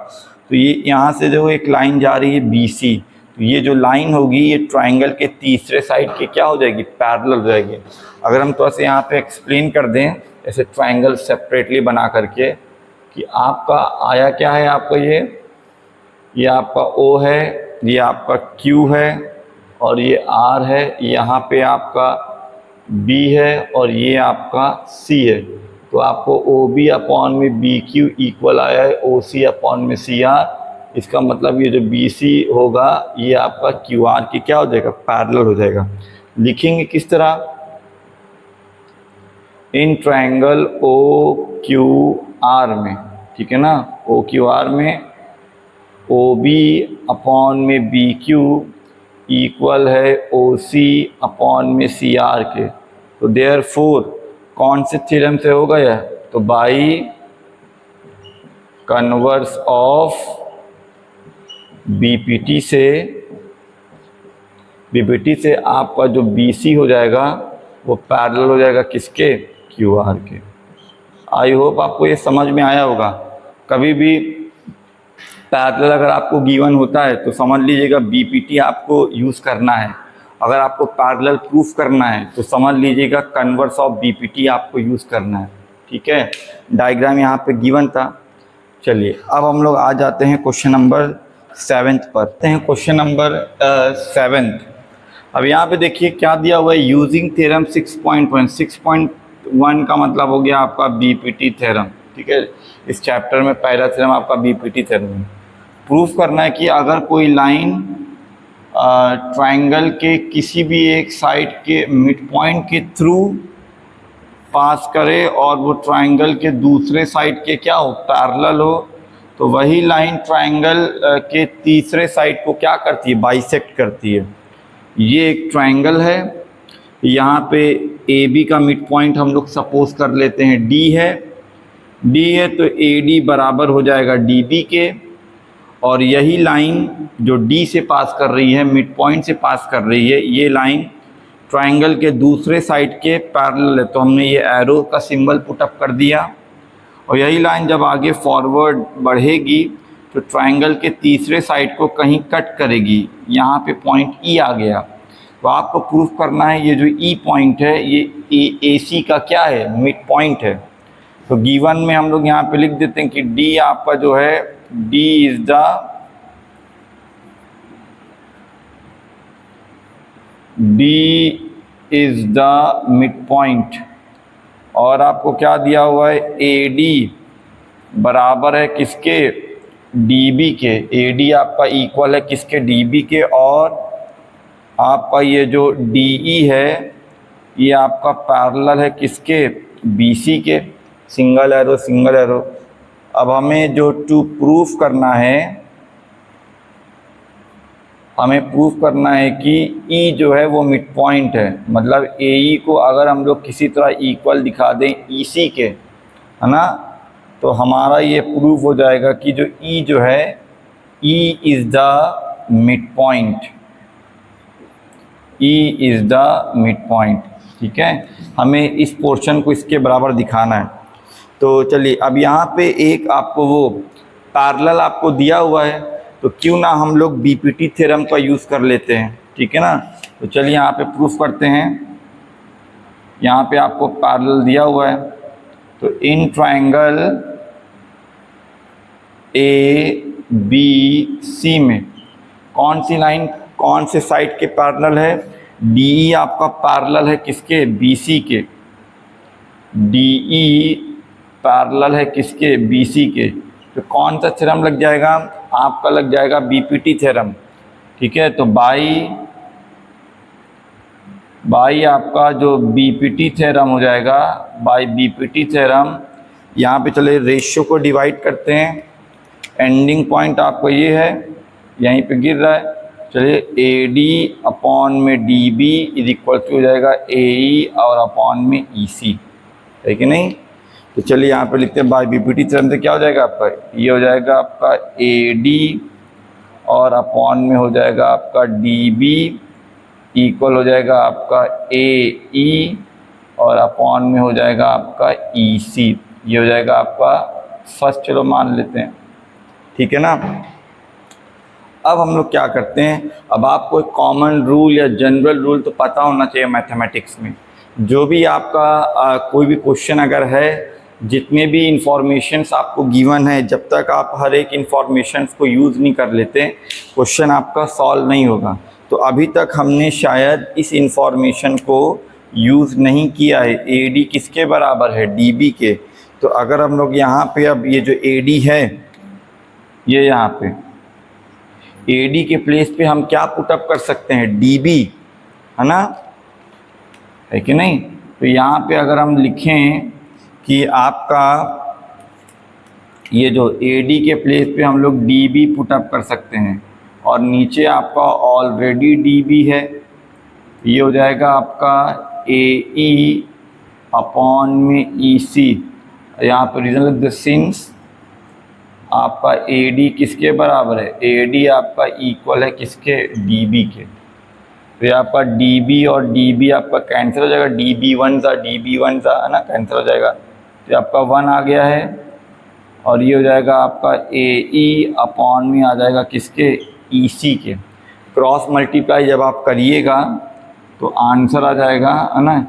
तो ये यहाँ से जो एक लाइन जा रही है बी सी, तो ये जो लाइन होगी ये ट्रायंगल के तीसरे साइड के क्या हो जाएगी, पैरेलल हो जाएगी। अगर हम थोड़ा सा यहाँ पे एक्सप्लेन कर दें ऐसे ट्रायंगल सेपरेटली बना करके, कि आपका आया क्या है, आपका ये आपका ओ है, ये आपका क्यू है और ये आर है, यहाँ पे आपका बी है और ये आपका सी है। तो आपको ओ बी अपॉन में बी क्यू इक्वल आया है ओ सी अपॉन में सी आर। इसका मतलब ये जो बी सी होगा ये आपका क्यू आर की क्या हो जाएगा, पैरेलल हो जाएगा। लिखेंगे किस तरह, in triangle O Q R में, ठीक है ना, ओ क्यू आर में ओ बी अपॉन में बी क्यू इक्वल है ओ सी अपॉन में सी आर के। तो देयरफॉर कौन से थ्योरम से होगा यह, तो बाई कन्वर्स ऑफ बीपीटी से आपका जो बीसी हो जाएगा वो पैरेलल हो जाएगा किसके, क्यू आर के। आई होप आपको ये समझ में आया होगा। कभी भी पैरेलल अगर आपको गिवन होता है तो समझ लीजिएगा बीपीटी आपको यूज़ करना है। अगर आपको पैरेलल प्रूफ करना है तो समझ लीजिएगा कन्वर्स ऑफ बीपीटी आपको यूज़ करना है, ठीक है। डायग्राम यहाँ पे गिवन था। चलिए अब हम लोग आ जाते हैं क्वेश्चन नंबर 7 पर। Question number 7। अब यहाँ पे देखिए क्या दिया हुआ है, यूजिंग थ्योरम 6.1। 6.1 का मतलब हो गया आपका बीपीटी थ्योरम, ठीक है। इस चैप्टर में पहला थ्योरम आपका बीपीटी थ्योरम है। प्रूफ करना है कि अगर कोई लाइन ट्रायंगल के किसी भी एक साइड के मिड पॉइंट के थ्रू पास करे और वो ट्रायंगल के दूसरे साइड के क्या हो, पैरेलल हो, तो वही लाइन ट्रायंगल के तीसरे साइड को क्या करती है, बाइसेक्ट करती है। ये एक ट्रायंगल है, यहाँ पे ए बी का मिड पॉइंट हम लोग सपोज कर लेते हैं डी है, तो ए डी बराबर हो जाएगा डी बी के, और यही लाइन जो डी से पास कर रही है, मिड पॉइंट से पास कर रही है, ये लाइन ट्रायंगल के दूसरे साइड के पैरेलल है, तो हमने ये एरो का सिंबल पुटअप कर दिया। और यही लाइन जब आगे फॉरवर्ड बढ़ेगी तो ट्रायंगल के तीसरे साइड को कहीं कट करेगी, यहाँ पे पॉइंट ई आ गया। तो आपको प्रूफ करना है ये जो ई पॉइंट है ये ए सी का क्या है, मिड पॉइंट है। तो गिवन में हम लोग यहाँ पे लिख देते हैं कि डी आपका जो है, D is the mid point. और आपको क्या दिया हुआ है, ए डी बराबर है किसके, डी बी के। ए डी आपका इक्वल है किसके, डी बी के। और आपका ये जो डी ई है ये आपका पैरेलल है किसके, बी सी के। Single arrow single arrow. अब हमें जो प्रूफ करना है, हमें प्रूफ करना है कि ई जो है वो मिड पॉइंट है, मतलब ए ई को अगर हम लोग किसी तरह इक्वल दिखा दें ई सी के, है ना, तो हमारा ये प्रूफ हो जाएगा कि जो ई जो है, E is the mid point, E is the mid point. ठीक है, हमें इस पोर्शन को इसके बराबर दिखाना है। तो चलिए, अब यहाँ पे एक आपको वो पैरेलल आपको दिया हुआ है, तो क्यों ना हम लोग बीपीटी थ्योरम का यूज़ कर लेते हैं। ठीक है ना, तो चलिए यहाँ पे प्रूफ करते हैं। यहाँ पे आपको पैरेलल दिया हुआ है, तो इन ट्रायंगल ए बी सी में कौन सी लाइन कौन से साइड के पैरेलल है, डी ई आपका पैरेलल है किसके, बी सी के। डी ई पैरेलल है किसके, बी सी के। तो कौन सा थ्योरम लग जाएगा, आपका लग जाएगा बीपीटी थ्योरम। ठीक है, तो बाई आपका जो बीपीटी थ्योरम हो जाएगा, बाई बीपीटी थ्योरम, यहाँ पे चले रेशियो को डिवाइड करते हैं। एंडिंग पॉइंट आपको ये है, यहीं पे गिर रहा है। चलिए, ए डी अपॉन में D B is equal to हो जाएगा ए ई और अपॉन में ई सी, है कि नहीं। तो चलिए यहाँ पे लिखते हैं बाई बीपीटी थ्योरम से क्या हो जाएगा आपका, ये हो जाएगा आपका ए डी और अपॉन में हो जाएगा आपका डी बी इक्वल हो जाएगा आपका ए ई और अपॉन में हो जाएगा आपका ई सी। ये हो जाएगा आपका फर्स्ट, चलो मान लेते हैं। ठीक है ना। अब हम लोग क्या करते हैं, अब आपको एक कॉमन रूल या जनरल रूल तो पता होना चाहिए मैथमेटिक्स में। जो भी आपका कोई भी क्वेश्चन अगर है, जितने भी इंफॉर्मेशंस आपको गिवन है, जब तक आप हर एक इंफॉर्मेशंस को यूज़ नहीं कर लेते, क्वेश्चन आपका सॉल्व नहीं होगा। तो अभी तक हमने शायद इस इंफॉर्मेशन को यूज़ नहीं किया है। ए डी किसके बराबर है, डी बी के। तो अगर हम लोग यहाँ पे अब ये जो ए डी है, ये यहाँ पे ए डी के प्लेस पे हम क्या पुटअप कर सकते हैं, डी बी, है ना, है कि नहीं। तो यहाँ पे अगर हम लिखें कि आपका ये जो ए डी के प्लेस पे हम लोग डी बी पुटअप कर सकते हैं, और नीचे आपका ऑलरेडी डी बी है, ये हो जाएगा आपका ए ई अपॉन में ई सी। यहाँ पर रीजन लिख दो, सिंस आपका ए डी किसके बराबर है, ए डी आपका इक्वल है किसके, डी बी के। तो आपका डी बी और डी बी आपका कैंसिल हो जाएगा, डी बी वन सा डी बी वन सा, है ना, कैंसिल हो जाएगा। तो आपका 1 आ गया है, और ये हो जाएगा आपका ए ई अपॉन में आ जाएगा किसके, ई सी के। क्रॉस मल्टीप्लाई जब आप करिएगा तो आंसर आ जाएगा, है ना,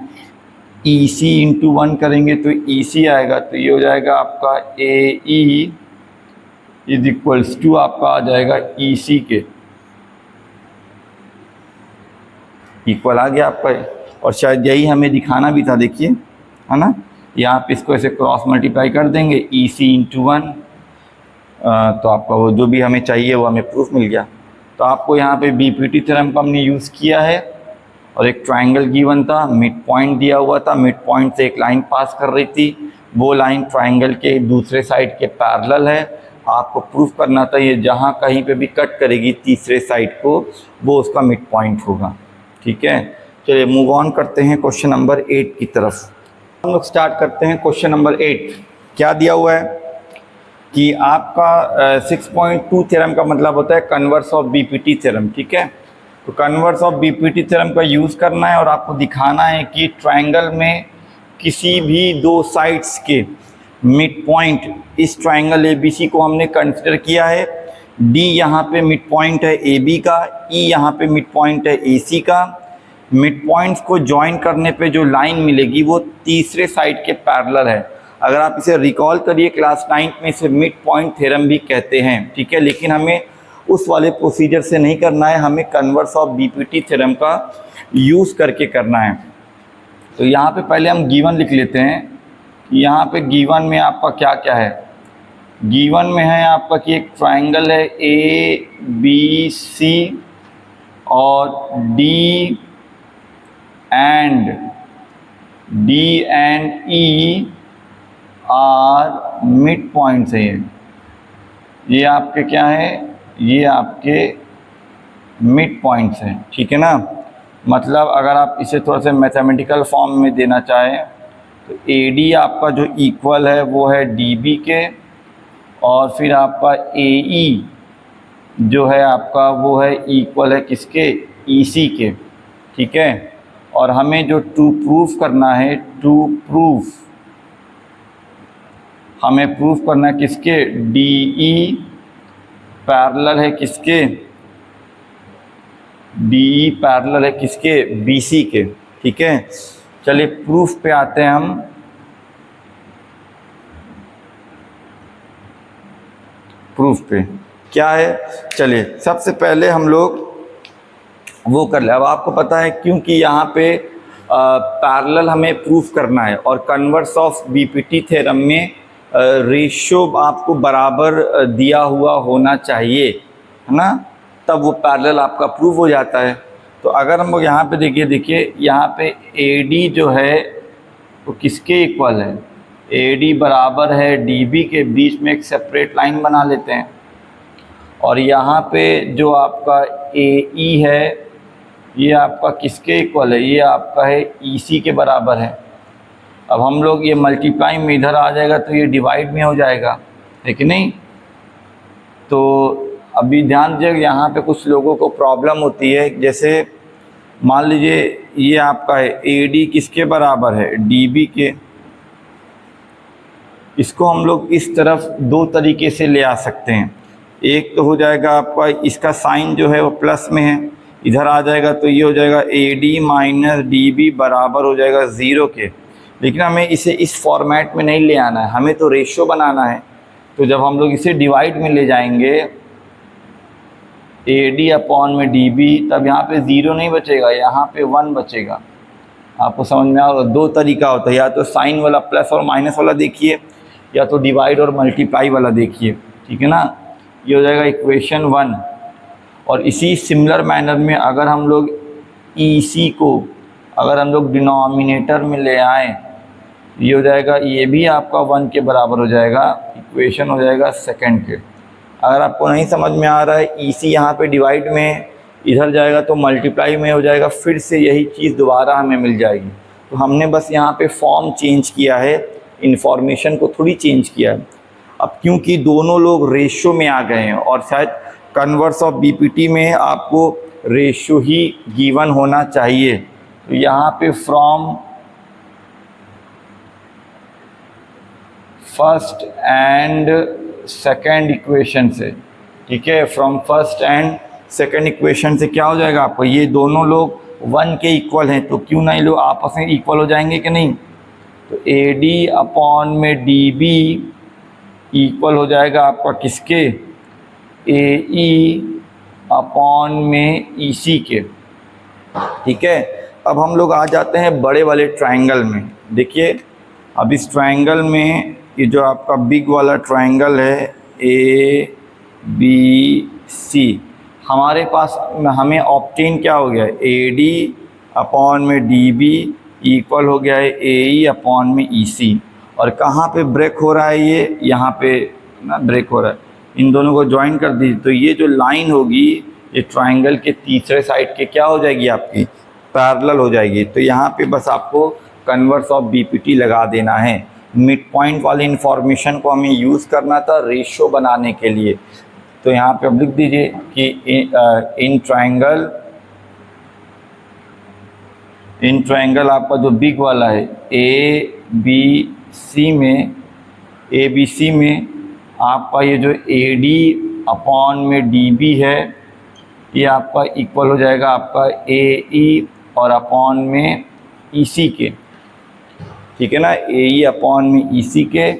ई सी इंटू 1 करेंगे तो ई सी आएगा। तो ये हो जाएगा आपका ए ई इज इक्वल्स टू आपका आ जाएगा ई सी के, इक्वल आ गया आपका। और शायद यही हमें दिखाना भी था, देखिए, है ना, यहाँ पे इसको ऐसे क्रॉस मल्टीप्लाई कर देंगे, ई सी इंटू 1, तो आपका वो जो भी हमें चाहिए वो हमें प्रूफ मिल गया। तो आपको यहाँ पे बीपीटी थ्योरम का हमने यूज़ किया है, और एक ट्राइंगल गिवन था, मिड पॉइंट दिया हुआ था, मिड पॉइंट से एक लाइन पास कर रही थी, वो लाइन ट्राइंगल के दूसरे साइड के पैरेलल है। आपको प्रूफ करना था ये जहाँ कहीं पे भी कट करेगी तीसरे साइड को वो उसका मिड पॉइंट होगा। ठीक है, चलिए मूव ऑन करते हैं क्वेश्चन नंबर 8 की तरफ। हम लोग स्टार्ट करते हैं क्वेश्चन नंबर 8। क्या दिया हुआ है कि आपका 6.2 थ्योरम का मतलब होता है कन्वर्स ऑफ बीपीटी थ्योरम। ठीक है, तो कन्वर्स ऑफ बीपीटी थ्योरम का यूज़ करना है और आपको दिखाना है कि ट्राइंगल में किसी भी दो साइड्स के मिड पॉइंट, इस ट्राइंगल एबीसी को हमने कंसिडर किया है, डी यहाँ पे मिड पॉइंट है एबी का, ई यहाँ पे मिड पॉइंट है एसी का। मिड पॉइंट्स को ज्वाइन करने पे जो लाइन मिलेगी वो तीसरे साइड के पैरेलल है। अगर आप इसे रिकॉल करिए क्लास 9 में इसे मिड पॉइंट थ्योरम भी कहते हैं। ठीक है, लेकिन हमें उस वाले प्रोसीजर से नहीं करना है, हमें कन्वर्स ऑफ बीपीटी थ्योरम का यूज़ करके करना है। तो यहाँ पे पहले हम गिवन लिख लेते हैं। यहाँ पे गिवन में आपका क्या क्या है, गिवन में है आपका कि एक ट्राइंगल है ए बी सी और D and E R mid points है। ये आपके क्या है, ये आपके मिड पॉइंट्स हैं। ठीक है ना, मतलब अगर आप इसे थोड़ा सा मैथमेटिकल फॉर्म में देना चाहें तो AD आपका जो इक्वल है वो है DB के, और फिर आपका AE जो है आपका वो है इक्वल है किसके, EC के। ठीक है, और हमें जो टू प्रूफ करना है, हमें प्रूफ करना है किसके, DE पैरेलल है किसके, DE पैरेलल है किसके, BC के। ठीक है, चलिए प्रूफ पे आते हैं हम। प्रूफ पे क्या है, चलिए सबसे पहले हम लोग वो कर ले। अब आपको पता है क्योंकि यहाँ पे पैरेलल हमें प्रूफ करना है और कन्वर्स ऑफ बीपीटी थ्योरम में रेशियो आपको बराबर दिया हुआ होना चाहिए, है ना, तब वो पैरेलल आपका प्रूफ हो जाता है। तो अगर हम लोग यहाँ पे देखिए यहाँ पे AD जो है वो किसके इक्वल है, AD बराबर है DB के, बीच में एक सेपरेट लाइन बना लेते हैं। और यहाँ पे जो आपका AE है ये आपका किसके इक्वल है, ये आपका है EC के बराबर है। अब हम लोग ये मल्टीप्लाई में इधर आ जाएगा तो ये डिवाइड में हो जाएगा, है कि नहीं। तो अभी ध्यान दीजिए, यहाँ पे कुछ लोगों को प्रॉब्लम होती है, जैसे मान लीजिए ये आपका है AD किसके बराबर है, DB के। इसको हम लोग इस तरफ दो तरीके से ले आ सकते हैं। एक तो हो जाएगा आपका इसका साइन जो है वो प्लस में है, इधर आ जाएगा तो ये हो जाएगा AD माइनस DB बराबर हो जाएगा 0 के। लेकिन हमें इसे इस फॉर्मेट में नहीं ले आना है, हमें तो रेशियो बनाना है। तो जब हम लोग इसे डिवाइड में ले जाएंगे AD अपॉन में DB, तब यहाँ पे 0 नहीं बचेगा, यहाँ पे 1 बचेगा। आपको समझ में आओगे, दो तरीका होता है, या तो साइन वाला प्लस और माइनस वाला देखिए, या तो डिवाइड और मल्टीप्लाई वाला देखिए। ठीक है ना, ये हो जाएगा इक्वेशन 1। और इसी सिमिलर मैनर में अगर हम लोग EC को अगर हम लोग डिनोमिनेटर में ले आएँ, ये हो जाएगा, ये भी आपका 1 के बराबर हो जाएगा, इक्वेशन हो जाएगा सेकंड के। अगर आपको नहीं समझ में आ रहा है, EC यहाँ पे डिवाइड में इधर जाएगा तो मल्टीप्लाई में हो जाएगा, फिर से यही चीज़ दोबारा हमें मिल जाएगी। तो हमने बस यहाँ पे फॉर्म चेंज किया है, इन्फॉर्मेशन को थोड़ी चेंज किया है। अब क्योंकि दोनों लोग रेशियो में आ गए हैं और शायद कन्वर्स ऑफ बीपीटी में आपको रेशियो ही गिवन होना चाहिए, तो यहाँ पे from first and second equation से, ठीक है, from first and second equation से क्या हो जाएगा आपको, ये दोनों लोग 1 के इक्वल हैं, तो क्यों नहीं लोग आपस में इक्वल हो जाएंगे कि नहीं। तो AD अपॉन में DB इक्वल हो जाएगा आपका किसके, AE अपॉन में EC के। ठीक है, अब हम लोग आ जाते हैं बड़े वाले ट्रायंगल में। देखिए अब इस ट्रायंगल में ये जो आपका बिग वाला ट्रायंगल है ABC, हमारे पास हमें ऑब्टेन क्या हो गया, AD अपॉन में डी बी इक्वल हो गया है ए ई अपॉन में ई सी। और कहाँ पे ब्रेक हो रहा है, ये यहाँ पे ना ब्रेक हो रहा है, इन दोनों को ज्वाइन कर दीजिए। तो ये जो लाइन होगी ये ट्राइंगल के तीसरे साइड के क्या हो जाएगी, आपकी पैरेलल हो जाएगी। तो यहाँ पे बस आपको कन्वर्स ऑफ बीपीटी लगा देना है। मिड पॉइंट वाली इंफॉर्मेशन को हमें यूज़ करना था रेशियो बनाने के लिए। तो यहाँ पे अब लिख दीजिए कि इन ट्राइंगल आपका जो बिग वाला है ए बी सी में आपका ये जो ए डी अपॉन में डी बी है ये आपका इक्वल हो जाएगा आपका ए ई और अपॉन में ई सी के, ठीक है ना, ए ई अपॉन में ई सी के।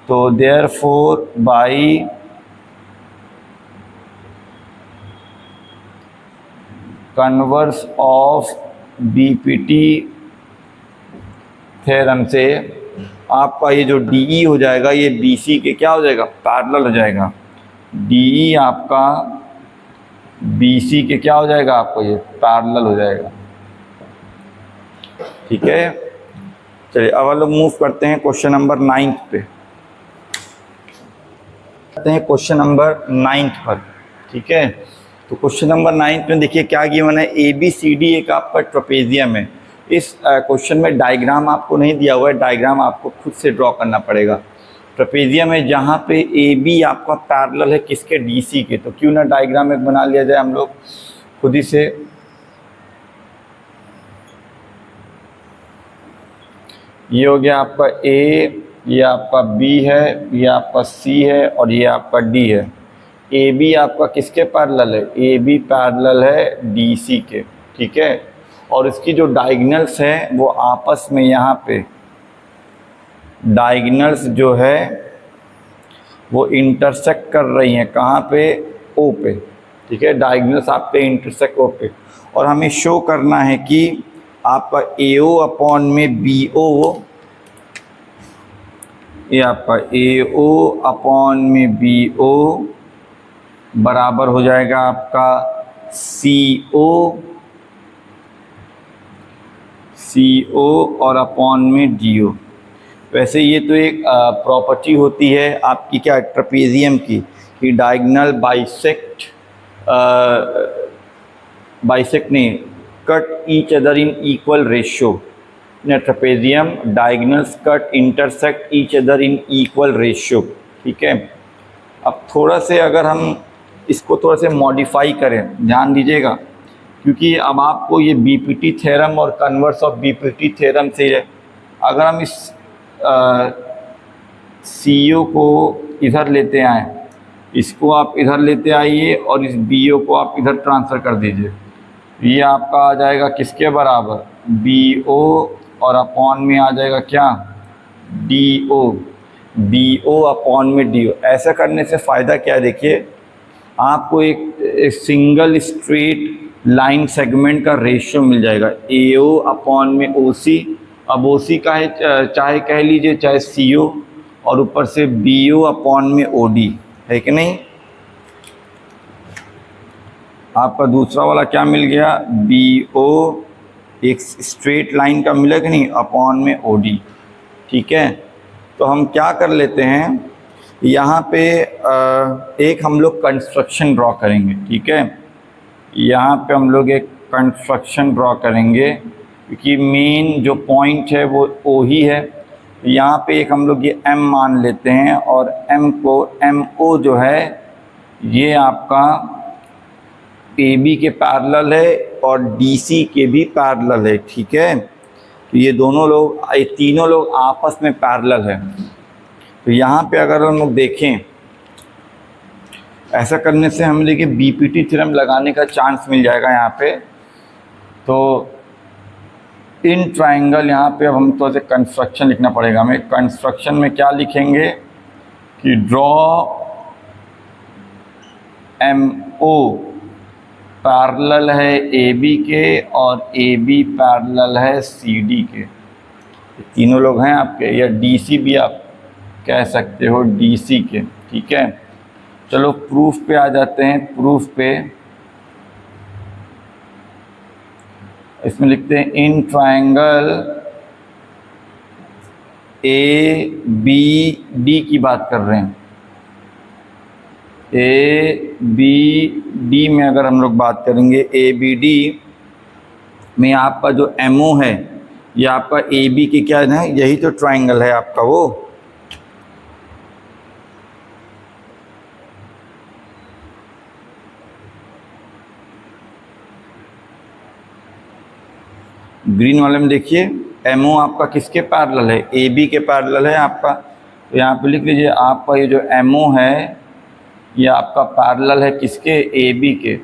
तो therefore by converse of BPT theorem से आपका ये जो डीई हो जाएगा ये बीसी के क्या हो जाएगा, पैरेलल हो जाएगा। डीई आपका बीसी के क्या हो जाएगा, आपको ये पैरेलल हो जाएगा, ठीक है। चलिए अब हम लोग मूव करते हैं क्वेश्चन नंबर 9 पे, करते हैं क्वेश्चन नंबर 9 पर, ठीक है। तो क्वेश्चन नंबर 9 में देखिए क्या गिवन है, ए बी सी डी एक आपका ट्रेपेजियम है। इस क्वेश्चन में डायग्राम आपको नहीं दिया हुआ है, डायग्राम आपको खुद से ड्रॉ करना पड़ेगा। ट्रेपेजियम है जहाँ पे ए बी आपका पैरेलल है किसके, डी सी के। तो क्यों ना डायग्राम एक बना लिया जाए हम लोग खुद ही से। ये हो गया आपका ए, ये आपका बी है, ये आपका सी है और ये आपका डी है। ए बी आपका किसके पैरेलल है, ए बी पैरेलल है डी सी के, ठीक है। और इसकी जो डायगोनल्स है वो आपस में यहाँ पे डायगोनल्स जो है वो इंटरसेक्ट कर रही हैं, कहाँ पे, ओ पे, ठीक है। डायगोनल्स आप पे इंटरसेक्ट ओ पे। और हमें शो करना है कि आपका ए ओ अपॉन में बी ओ, ये आपका ए ओ अपॉन में बी ओ बराबर हो जाएगा आपका सी ओ और अपॉन में डी ओ। वैसे ये तो एक प्रॉपर्टी होती है आपकी क्या, ट्रेपेजियम की, कि डायगोनल बाइसेक्ट नहीं, cut each other in equal ratio. In a trapezium diagonals cut intersect each other in equal ratio, ठीक है। अब थोड़ा से अगर हम इसको थोड़ा से मॉडिफाई करें, ध्यान दीजिएगा, क्योंकि अब आपको ये बीपीटी थ्योरम और कन्वर्स ऑफ बीपीटी थ्योरम से अगर हम इस सी ओ को इधर लेते आएँ, इसको आप इधर लेते आइए और इस बी ओ को आप इधर ट्रांसफ़र कर दीजिए। ये आपका आ जाएगा किसके बराबर, बी ओ और अपॉन में आ जाएगा क्या, डी ओ अपॉन में डी ओ। ऐसा करने से फ़ायदा क्या है, देखिए आपको एक सिंगल स्ट्रेट लाइन सेगमेंट का रेशियो मिल जाएगा, ए ओ अपॉन में ओ सी। अब ओ सी का है चाहे कह लीजिए चाहे सी ओ, और ऊपर से बी ओ अपॉन में ओ डी, है कि नहीं। आपका दूसरा वाला क्या मिल गया, बी ओ एक स्ट्रेट लाइन का मिला कि नहीं, अपॉन में ओ डी, ठीक है। तो हम क्या कर लेते हैं, यहाँ पे एक हम लोग कंस्ट्रक्शन ड्रॉ करेंगे, ठीक है। यहाँ पे हम लोग एक कंस्ट्रक्शन ड्रॉ करेंगे क्योंकि मेन जो पॉइंट है वो ओ ही है। यहाँ पे एक हम लोग ये m मान लेते हैं और m को MO जो है ये आपका AB के पैरेलल है और DC के भी पैरेलल है, ठीक है। तो ये दोनों लोग, ये तीनों लोग आपस में पैरेलल है। तो यहाँ पे अगर हम लोग देखें, ऐसा करने से हम देखिए बीपीटी थ्योरम लगाने का चांस मिल जाएगा यहाँ पे। तो इन ट्राइंगल यहाँ पे अब हम थोड़ा से कंस्ट्रक्शन लिखना पड़ेगा हमें। कंस्ट्रक्शन में क्या लिखेंगे कि ड्रॉ MO पैरेलल है AB के और AB पैरेलल है CD के। तीनों लोग हैं आपके, या DC भी आप कह सकते हो, DC के, ठीक है। चलो प्रूफ पे आ जाते हैं। प्रूफ पे इसमें लिखते हैं in triangle A B D की बात कर रहे हैं। ए बी डी में अगर हम लोग बात करेंगे, ए बी डी में आपका जो एमओ है ये आपका ए बी के क्या है, यही तो ट्रायंगल है आपका वो। ग्रीन वाले में देखिए एमओ आपका किसके पैरेलल है, ए बी के पैरेलल है आपका। तो यहाँ पे लिख लीजिए आपका ये जो एमओ है ये आपका पैरेलल है किसके, ए बी के।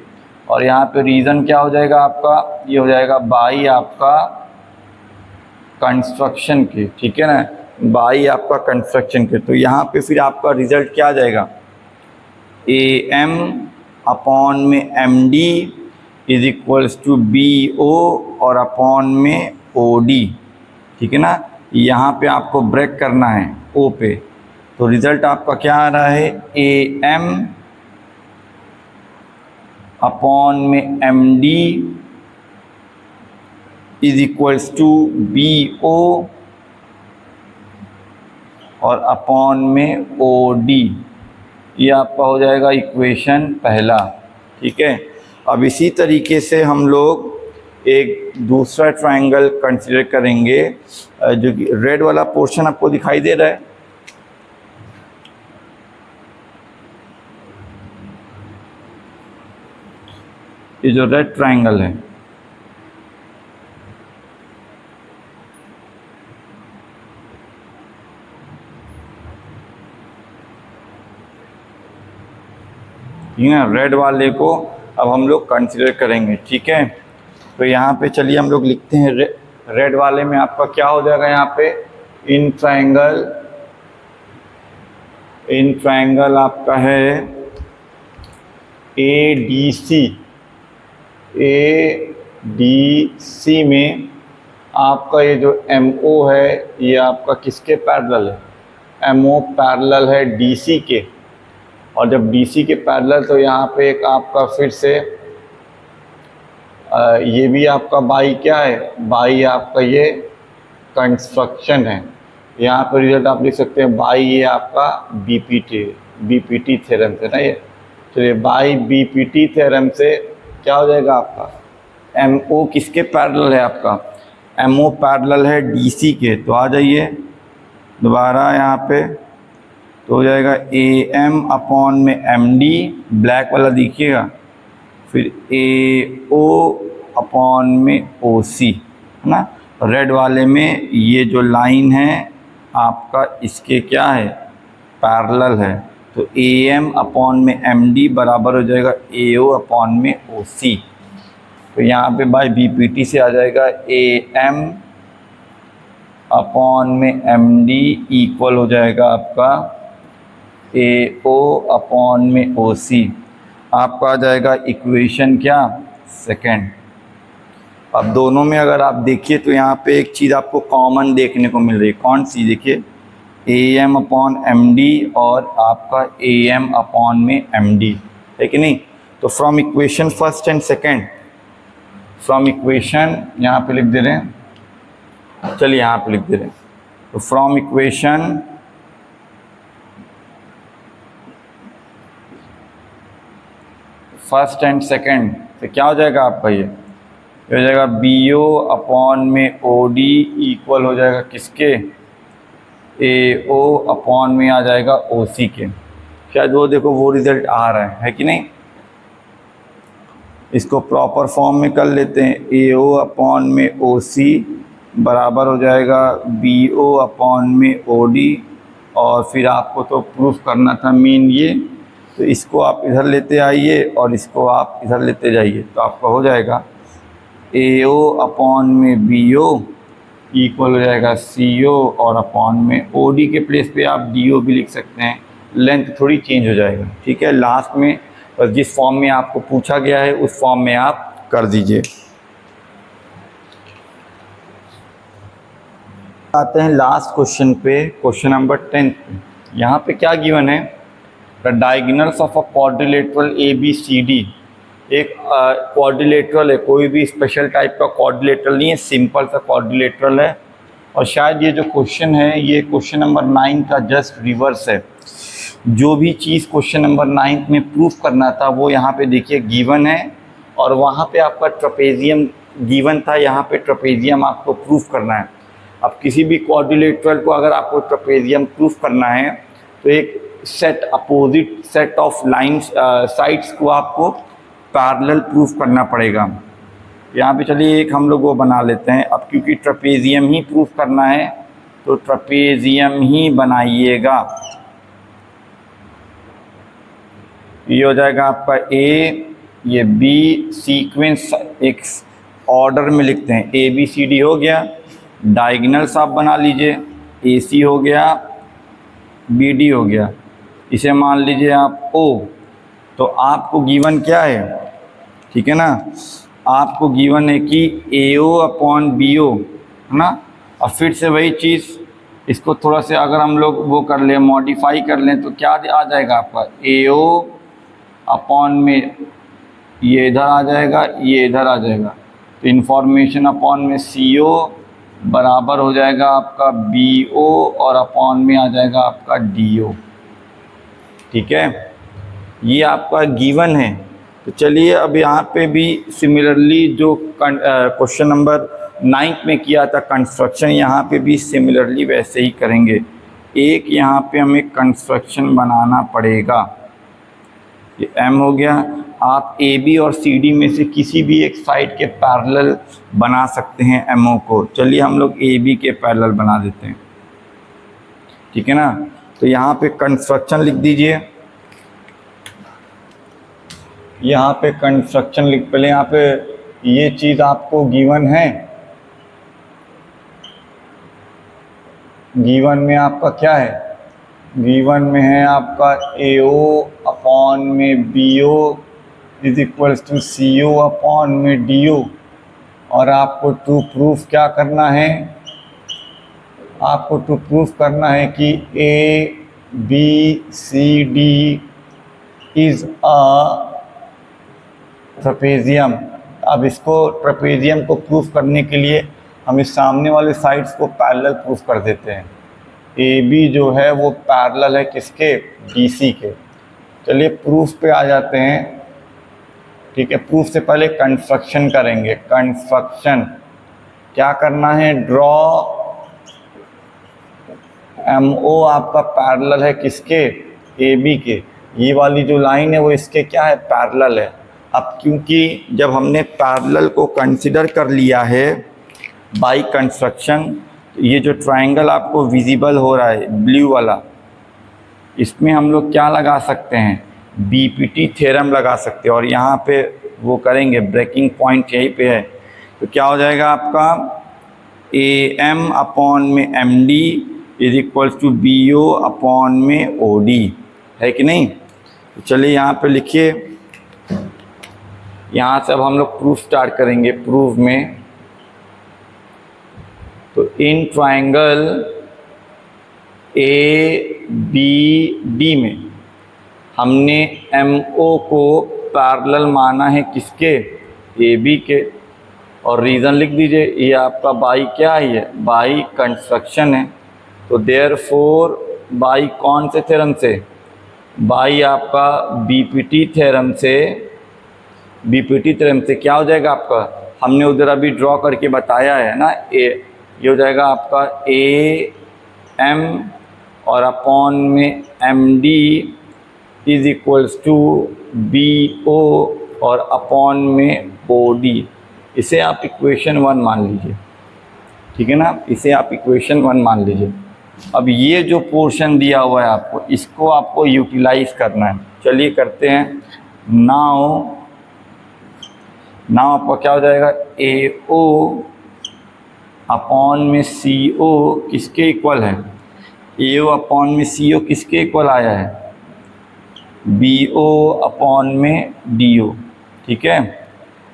और यहाँ पे रीज़न क्या हो जाएगा आपका, ये हो जाएगा बाई आपका कंस्ट्रक्शन के, ठीक है ना, बाई आपका कंस्ट्रक्शन के। तो यहाँ पे फिर आपका रिजल्ट क्या आ जाएगा, ए एम अपॉन में M D is equals to B O और अपॉन में ओ डी, ठीक है ना। यहाँ पे आपको ब्रेक करना है ओ पे, तो रिज़ल्ट आपका क्या आ रहा है, ए एम अपॉन में M D is equals to B O और अपॉन में ओ डी। ये आपका हो जाएगा इक्वेशन पहला, ठीक है। अब इसी तरीके से हम लोग एक दूसरा ट्रायंगल कंसीडर करेंगे, जो कि रेड वाला पोर्शन आपको दिखाई दे रहा है। ये जो रेड ट्रायंगल है, ठीक है, रेड वाले को अब हम लोग कंसीडर करेंगे, ठीक है। तो यहाँ पे चलिए हम लोग लिखते हैं रेड वाले में आपका क्या हो जाएगा, यहाँ पे इन ट्रायंगल आपका है ए डी सी में आपका ये जो एम ओ है ये आपका किसके पैरेलल है, एम ओ पैरेलल है डी सी के। और जब डी सी के पैरेलल तो यहाँ पे एक आपका फिर से ये भी आपका बाई क्या है, बाई आपका ये कंस्ट्रक्शन है। यहाँ पर रिजल्ट आप लिख सकते हैं बाई ये आपका बीपीटी थ्योरम से ना, ये तो ये बाई बीपीटी थ्योरम से क्या हो जाएगा आपका, एम ओ किसके पैरेलल है आपका, एम ओ पैरेलल है डी सी के। तो आ जाइए दोबारा यहाँ पे, तो हो जाएगा ए एम अपॉन में एम डी, ब्लैक वाला देखिएगा, फिर ए ओ अपॉन में ओ सी, है ना। रेड वाले में ये जो लाइन है आपका इसके क्या है, पैरेलल है। तो ए एम अपॉन में एम डी बराबर हो जाएगा ए ओ अपॉन में ओ सी। तो यहाँ पे बाय बी पी टी से आ जाएगा ए एम अपॉन में एम डी इक्वल हो जाएगा आपका ए ओ अपॉन में ओ सी। आपका आ जाएगा इक्वेशन क्या, सेकेंड। अब दोनों में अगर आप देखिए तो यहाँ पे एक चीज़ आपको कॉमन देखने को मिल रही है, कौन सी, देखिए A M upon M D और आपका ए एम अपॉन में एम डी, है कि नहीं। तो from equation first and second, from equation यहाँ पे लिख दे रहे हैं, चलिए यहाँ पे लिख दे रहे हैं। तो from equation first and second तो क्या हो जाएगा आपका, ये हो जाएगा बी ओ अपॉन में ओ डी इक्वल हो जाएगा किसके, ए ओ अपॉन में आ जाएगा ओ सी के। शायद वो देखो वो रिजल्ट आ रहा है कि नहीं। इसको प्रॉपर फॉर्म में कर लेते हैं, ए ओ अपॉन में ओ सी बराबर हो जाएगा बी ओ अपॉन में ओ डी। और फिर आपको तो प्रूफ करना था मेन ये, तो इसको आप इधर लेते आइए और इसको आप इधर लेते जाइए, तो आपका हो जाएगा ए ओ अपॉन में बी ओ इक्वल हो जाएगा सी ओ और अपॉन में ओ डी के प्लेस पे आप डी ओ भी लिख सकते हैं, लेंथ थोड़ी चेंज हो जाएगा, ठीक है। लास्ट में बस जिस फॉर्म में आपको पूछा गया है उस फॉर्म में आप कर दीजिए। आते हैं लास्ट क्वेश्चन पे, क्वेश्चन नंबर 10 पे। यहाँ पे क्या गिवन है, the diagonals of a quadrilateral A B C D एक क्वाड्रिलेटरल है, कोई भी स्पेशल टाइप का क्वाड्रिलेटरल नहीं है, सिंपल सा क्वाड्रिलेटरल है। और शायद ये जो क्वेश्चन है ये क्वेश्चन नंबर 9 का जस्ट रिवर्स है। जो भी चीज़ क्वेश्चन नंबर 9 में प्रूफ करना था वो यहाँ पे देखिए गिवन है, और वहाँ पे आपका ट्रपेजियम गिवन था, यहाँ पे ट्रपेजियम आपको प्रूफ करना है। अब किसी भी क्वाड्रिलेटरल को अगर आपको ट्रपेजियम प्रूफ करना है तो एक set opposite set of lines sides को आपको पैरेलल प्रूफ करना पड़ेगा। यहाँ पे चलिए एक हम लोग वो बना लेते हैं। अब क्योंकि ट्रपेजियम ही प्रूफ करना है तो ट्रपेजियम ही बनाइएगा। ये हो जाएगा आपका ए, ये बी, सीक्वेंस एक ऑर्डर में लिखते हैं, ए बी सी डी हो गया। डायगोनल्स आप बना लीजिए, ए सी हो गया, बी डी हो गया, इसे मान लीजिए आप ओ। तो आपको गिवन क्या है, ठीक है ना, आपको गिवन है कि ए ओ अपॉन बी ओ, है ना। अब फिर से वही चीज़, इसको थोड़ा से अगर हम लोग वो कर लें, मॉडिफाई कर लें, तो क्या आ जाएगा आपका ए ओ अपॉन में ये इधर आ जाएगा, ये इधर आ जाएगा, तो इन्फॉर्मेशन अपॉन में सी ओ बराबर हो जाएगा आपका बी ओ, और अपॉन में आ जाएगा आपका डी ओ। ठीक है, ये आपका गिवन है। तो चलिए अब यहाँ पे भी सिमिलरली जो क्वेश्चन नंबर 9 में किया था कंस्ट्रक्शन, यहाँ पे भी सिमिलरली वैसे ही करेंगे। एक यहाँ पे हमें कंस्ट्रक्शन बनाना पड़ेगा। ये एम हो गया, आप ए बी और सी डी में से किसी भी एक साइड के पैरेलल बना सकते हैं एम ओ को। चलिए हम लोग ए बी के पैरेलल बना देते हैं, ठीक है ना। तो यहाँ पे कंस्ट्रक्शन लिख दीजिए, यहाँ पे कंस्ट्रक्शन लिख, पहले यहाँ पे ये चीज़ आपको गिवन है। गिवन में आपका क्या है, गिवन में है आपका ए ओ अपॉन में B O is equals to C O upon में डी ओ। और आपको टू प्रूफ क्या करना है, आपको टू प्रूफ करना है कि A B C D is a trapezium. अब इसको ट्रपेजियम को प्रूफ करने के लिए हम इस सामने वाले साइड्स को पैरेलल प्रूफ कर देते हैं। ए बी जो है वो पैरेलल है किसके, बी सी के। चलिए प्रूफ पे आ जाते हैं, ठीक है। प्रूफ से पहले कंस्ट्रक्शन करेंगे। कंस्ट्रक्शन क्या करना है, ड्रॉ एम ओ आपका पैरेलल है किसके, ए बी के। ये वाली जो लाइन है वो इसके क्या है, पैरेलल है। अब क्योंकि जब हमने पैरेलल को कंसिडर कर लिया है बाय कंस्ट्रक्शन, ये जो ट्रायंगल आपको विजिबल हो रहा है ब्लू वाला, इसमें हम लोग क्या लगा सकते हैं, बीपीटी थ्योरम लगा सकते हैं। और यहाँ पे वो करेंगे, ब्रेकिंग पॉइंट यहीं पे है। तो क्या हो जाएगा आपका ए एम अपॉन में M D is equals to B O upon में ओ डी, है कि नहीं। तो चलिए यहाँ पे लिखिए, यहाँ से अब हम लोग प्रूफ स्टार्ट करेंगे। प्रूफ में तो in triangle A B D में हमने एम ओ को पैरेलल माना है किसके, ए बी के। और रीज़न लिख दीजिए, ये आपका बाई क्या है, ये बाई कंस्ट्रक्शन है। तो देयरफॉर बाई कौन से थ्योरम से, बाई आपका बीपीटी थ्योरम से। बीपीटी थ्योरम से क्या हो जाएगा आपका, हमने उधर अभी ड्रॉ करके बताया है ना, ये हो जाएगा आपका ए एम और अपॉन में M D is equals to B O और अपॉन में ओ डी। इसे आप इक्वेशन 1 मान लीजिए, ठीक है ना, इसे आप इक्वेशन 1 मान लीजिए। अब ये जो पोर्शन दिया हुआ है आपको, इसको आपको यूटिलाइज करना है। चलिए करते हैं। नाउ आपका क्या हो जाएगा, ए ओ अपॉन में सी ओ किसके इक्वल है, ए ओ अपॉन में सी ओ किसके इक्वल आया है, बी ओ अपॉन में डी ओ, ठीक है।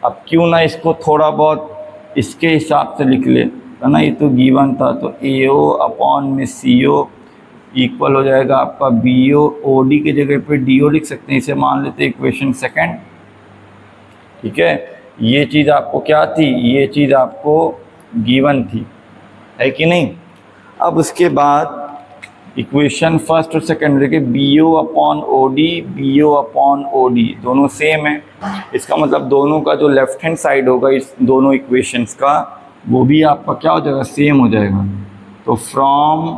अब क्यों ना इसको थोड़ा बहुत इसके हिसाब से लिख ले, है ना, ये तो गिवन था। तो ए ओ अपॉन में सी ओ इक्वल हो जाएगा आपका बी ओ, ओ डी की जगह पे डी ओ लिख सकते हैं, इसे मान लेते हैं इक्वेशन 2। ठीक है, ये चीज़ आपको क्या थी, ये चीज़ आपको गिवन थी, है कि नहीं। अब उसके बाद इक्वेशन फर्स्ट और सेकेंडरी के BO upon OD, BO upon OD दोनों सेम है। इसका मतलब दोनों का जो लेफ्ट हैंड साइड होगा इस दोनों इक्वेशंस का, वो भी आपका क्या हो जाएगा, सेम हो जाएगा। तो फ्रॉम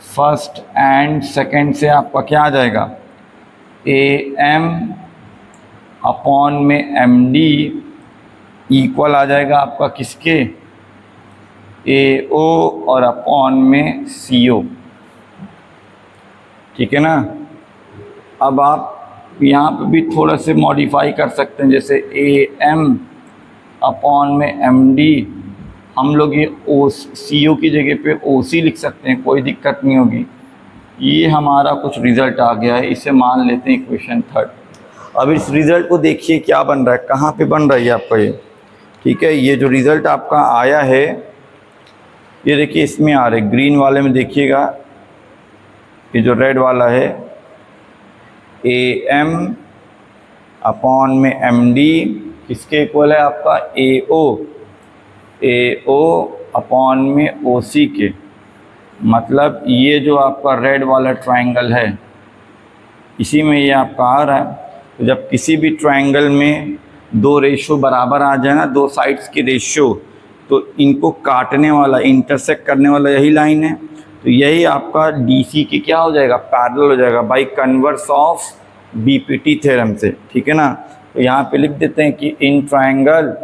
फर्स्ट एंड सेकेंड से आपका क्या आ जाएगा, AM अपॉन में MD इक्वल आ जाएगा आपका किसके, AO और अपॉन में CO, ठीक है ना। अब आप यहाँ पे भी थोड़ा से मॉडिफाई कर सकते हैं, जैसे AM अपॉन में MD, हम लोग ये CO की जगह पे OC लिख सकते हैं, कोई दिक्कत नहीं होगी। ये हमारा कुछ रिज़ल्ट आ गया है, इसे मान लेते हैं इक्वेशन थर्ड। अब इस रिज़ल्ट को देखिए क्या बन रहा है, कहाँ पे बन रहा है आपका ये, ठीक है। ये जो रिज़ल्ट आपका आया है, ये देखिए इसमें आ रहा है, ग्रीन वाले में देखिएगा, ये जो रेड वाला है AM अपॉन में MD किसके इक्वल है आपका, AO अपॉन में OC के। मतलब ये जो आपका रेड वाला ट्रायंगल है, इसी में ये आपका आ रहा है। तो जब किसी भी ट्रायंगल में दो रेशो बराबर आ जाए ना, दो साइड्स की रेशो, तो इनको काटने वाला, इंटरसेक्ट करने वाला यही लाइन है। तो यही आपका DC की क्या हो जाएगा, पैरेलल हो जाएगा by converse of BPT theorem से, ठीक है ना। तो यहाँ पे लिख देते हैं कि इन ट्रायंगल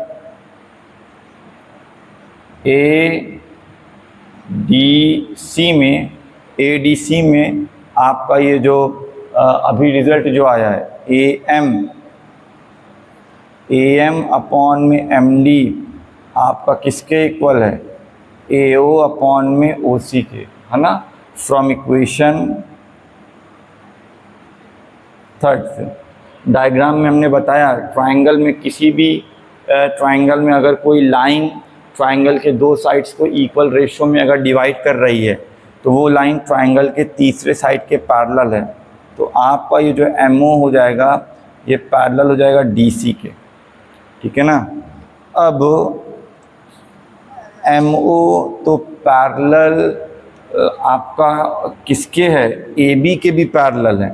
ADC में आपका ये जो अभी रिज़ल्ट जो आया है, AM अपॉन में MD आपका किसके इक्वल है, AO अपॉन में OC के, है ना। फ्रॉम इक्वेशन थर्ड से डायग्राम में हमने बताया, ट्रायंगल में किसी भी ट्रायंगल में अगर कोई लाइन ट्रायंगल के दो साइड्स को इक्वल रेशो में अगर डिवाइड कर रही है, तो वो लाइन ट्रायंगल के तीसरे साइड के पैरेलल है। तो आपका ये जो MO हो जाएगा, ये पैरेलल हो जाएगा DC के, ठीक है ना। अब MO तो पैरेलल आपका किसके है, AB के भी पैरेलल है।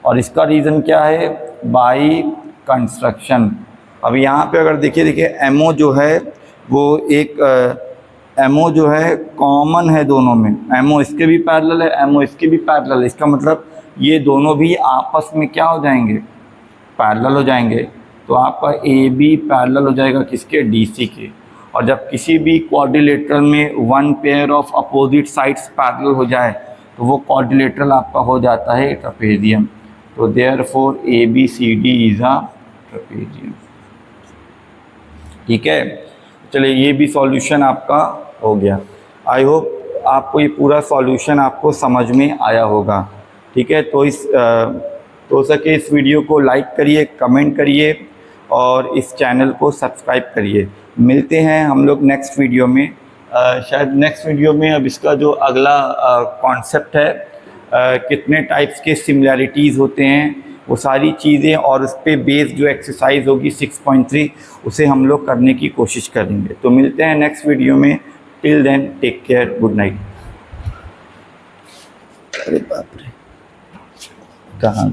और इसका रीज़न क्या है, बाय कंस्ट्रक्शन। अब यहाँ पे अगर देखिए MO जो है वो एक MO जो है कॉमन है दोनों में, MO इसके भी पैरेलल है, MO इसके भी पैरेलल है। इसका मतलब ये दोनों भी आपस में क्या हो जाएंगे, पैरेलल हो जाएंगे। तो आपका AB पैरेलल हो जाएगा किसके, DC के। और जब किसी भी क्वाड्रिलेटरल में one pair of opposite sides parallel हो जाए, तो वो क्वाड्रिलेटरल आपका हो जाता है ट्रेपेजियम। तो therefore ABCD is a trapezium, ठीक है। चलिए ये भी सॉल्यूशन आपका हो गया। आई होप आपको ये पूरा सॉल्यूशन आपको समझ में आया होगा, ठीक है। तो हो सके इस वीडियो को लाइक करिए, कमेंट करिए और इस चैनल को सब्सक्राइब करिए। मिलते हैं हम लोग नेक्स्ट वीडियो में। शायद नेक्स्ट वीडियो में अब इसका जो अगला कॉन्सेप्ट है, कितने टाइप्स के सिमिलैरिटीज़ होते हैं, वो सारी चीज़ें और उस पर बेस्ड जो एक्सरसाइज होगी 6.3, उसे हम लोग करने की कोशिश करेंगे। तो मिलते हैं नेक्स्ट वीडियो में। Till then take care, good night. अरे बाप रे, कहाँ